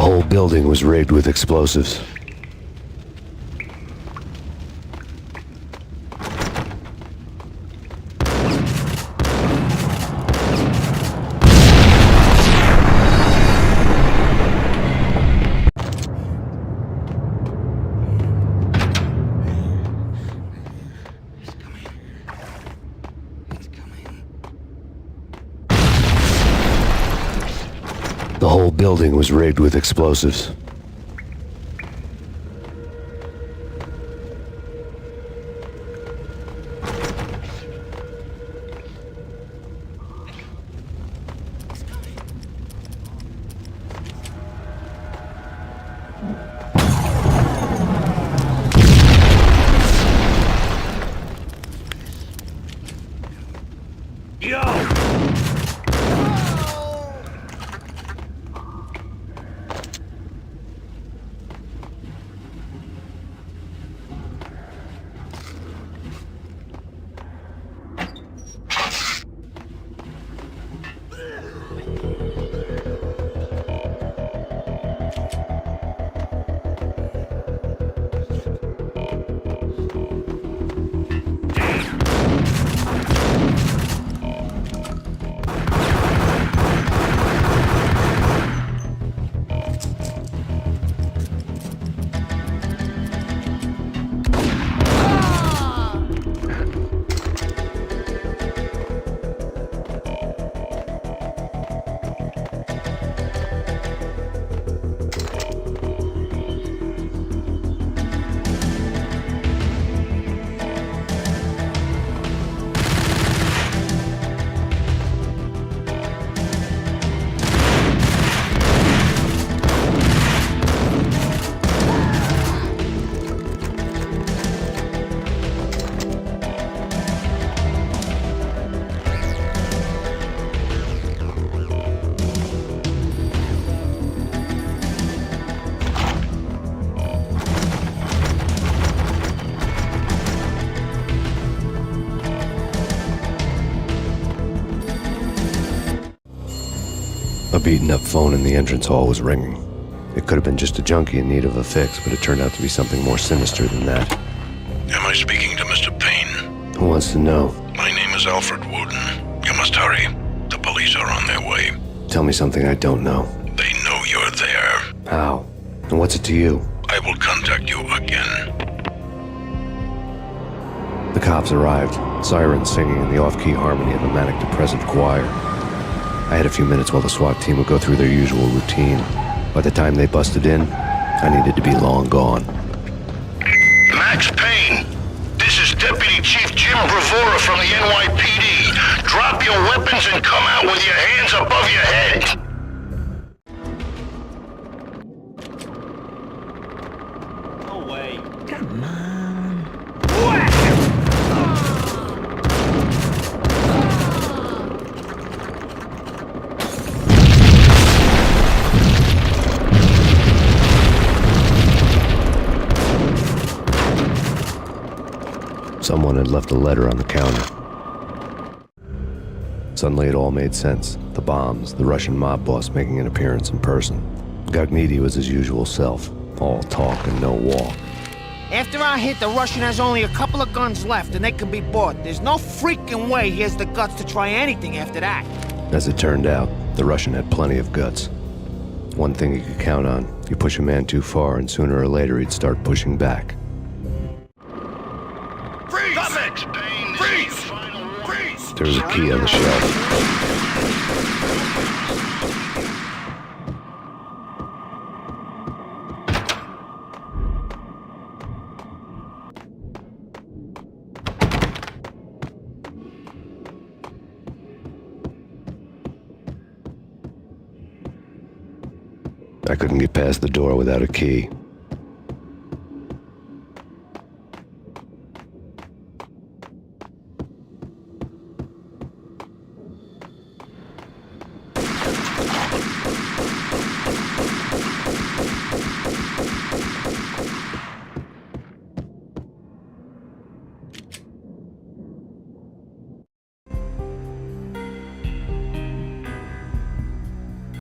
whole building was rigged with explosives. The whole building was rigged with explosives. A beaten-up phone in the entrance hall was ringing. It could have been just a junkie in need of a fix, but it turned out to be something more sinister than that. Am I speaking to Mr. Payne? Who wants to know? My name is Alfred Woden. You must hurry. The police are on their way. Tell me something I don't know. They know you're there. How? And what's it to you? I will contact you again. The cops arrived, sirens singing in the off-key harmony of a manic-depressive choir. I had a few minutes while the SWAT team would go through their usual routine. By the time they busted in, I needed to be long gone. Max Payne, this is Deputy Chief Jim Bravura from the NYPD. Drop your weapons and come out with your hands above your head. No way. Come on. Someone had left a letter on the counter. Suddenly it all made sense. The bombs, the Russian mob boss making an appearance in person. Gagniti was his usual self, all talk and no walk. After our hit, the Russian has only a couple of guns left and they can be bought. There's no freaking way he has the guts to try anything after that. As it turned out, the Russian had plenty of guts. One thing you could count on, you push a man too far and sooner or later he'd start pushing back. There was a key on the shelf. I couldn't get past the door without a key.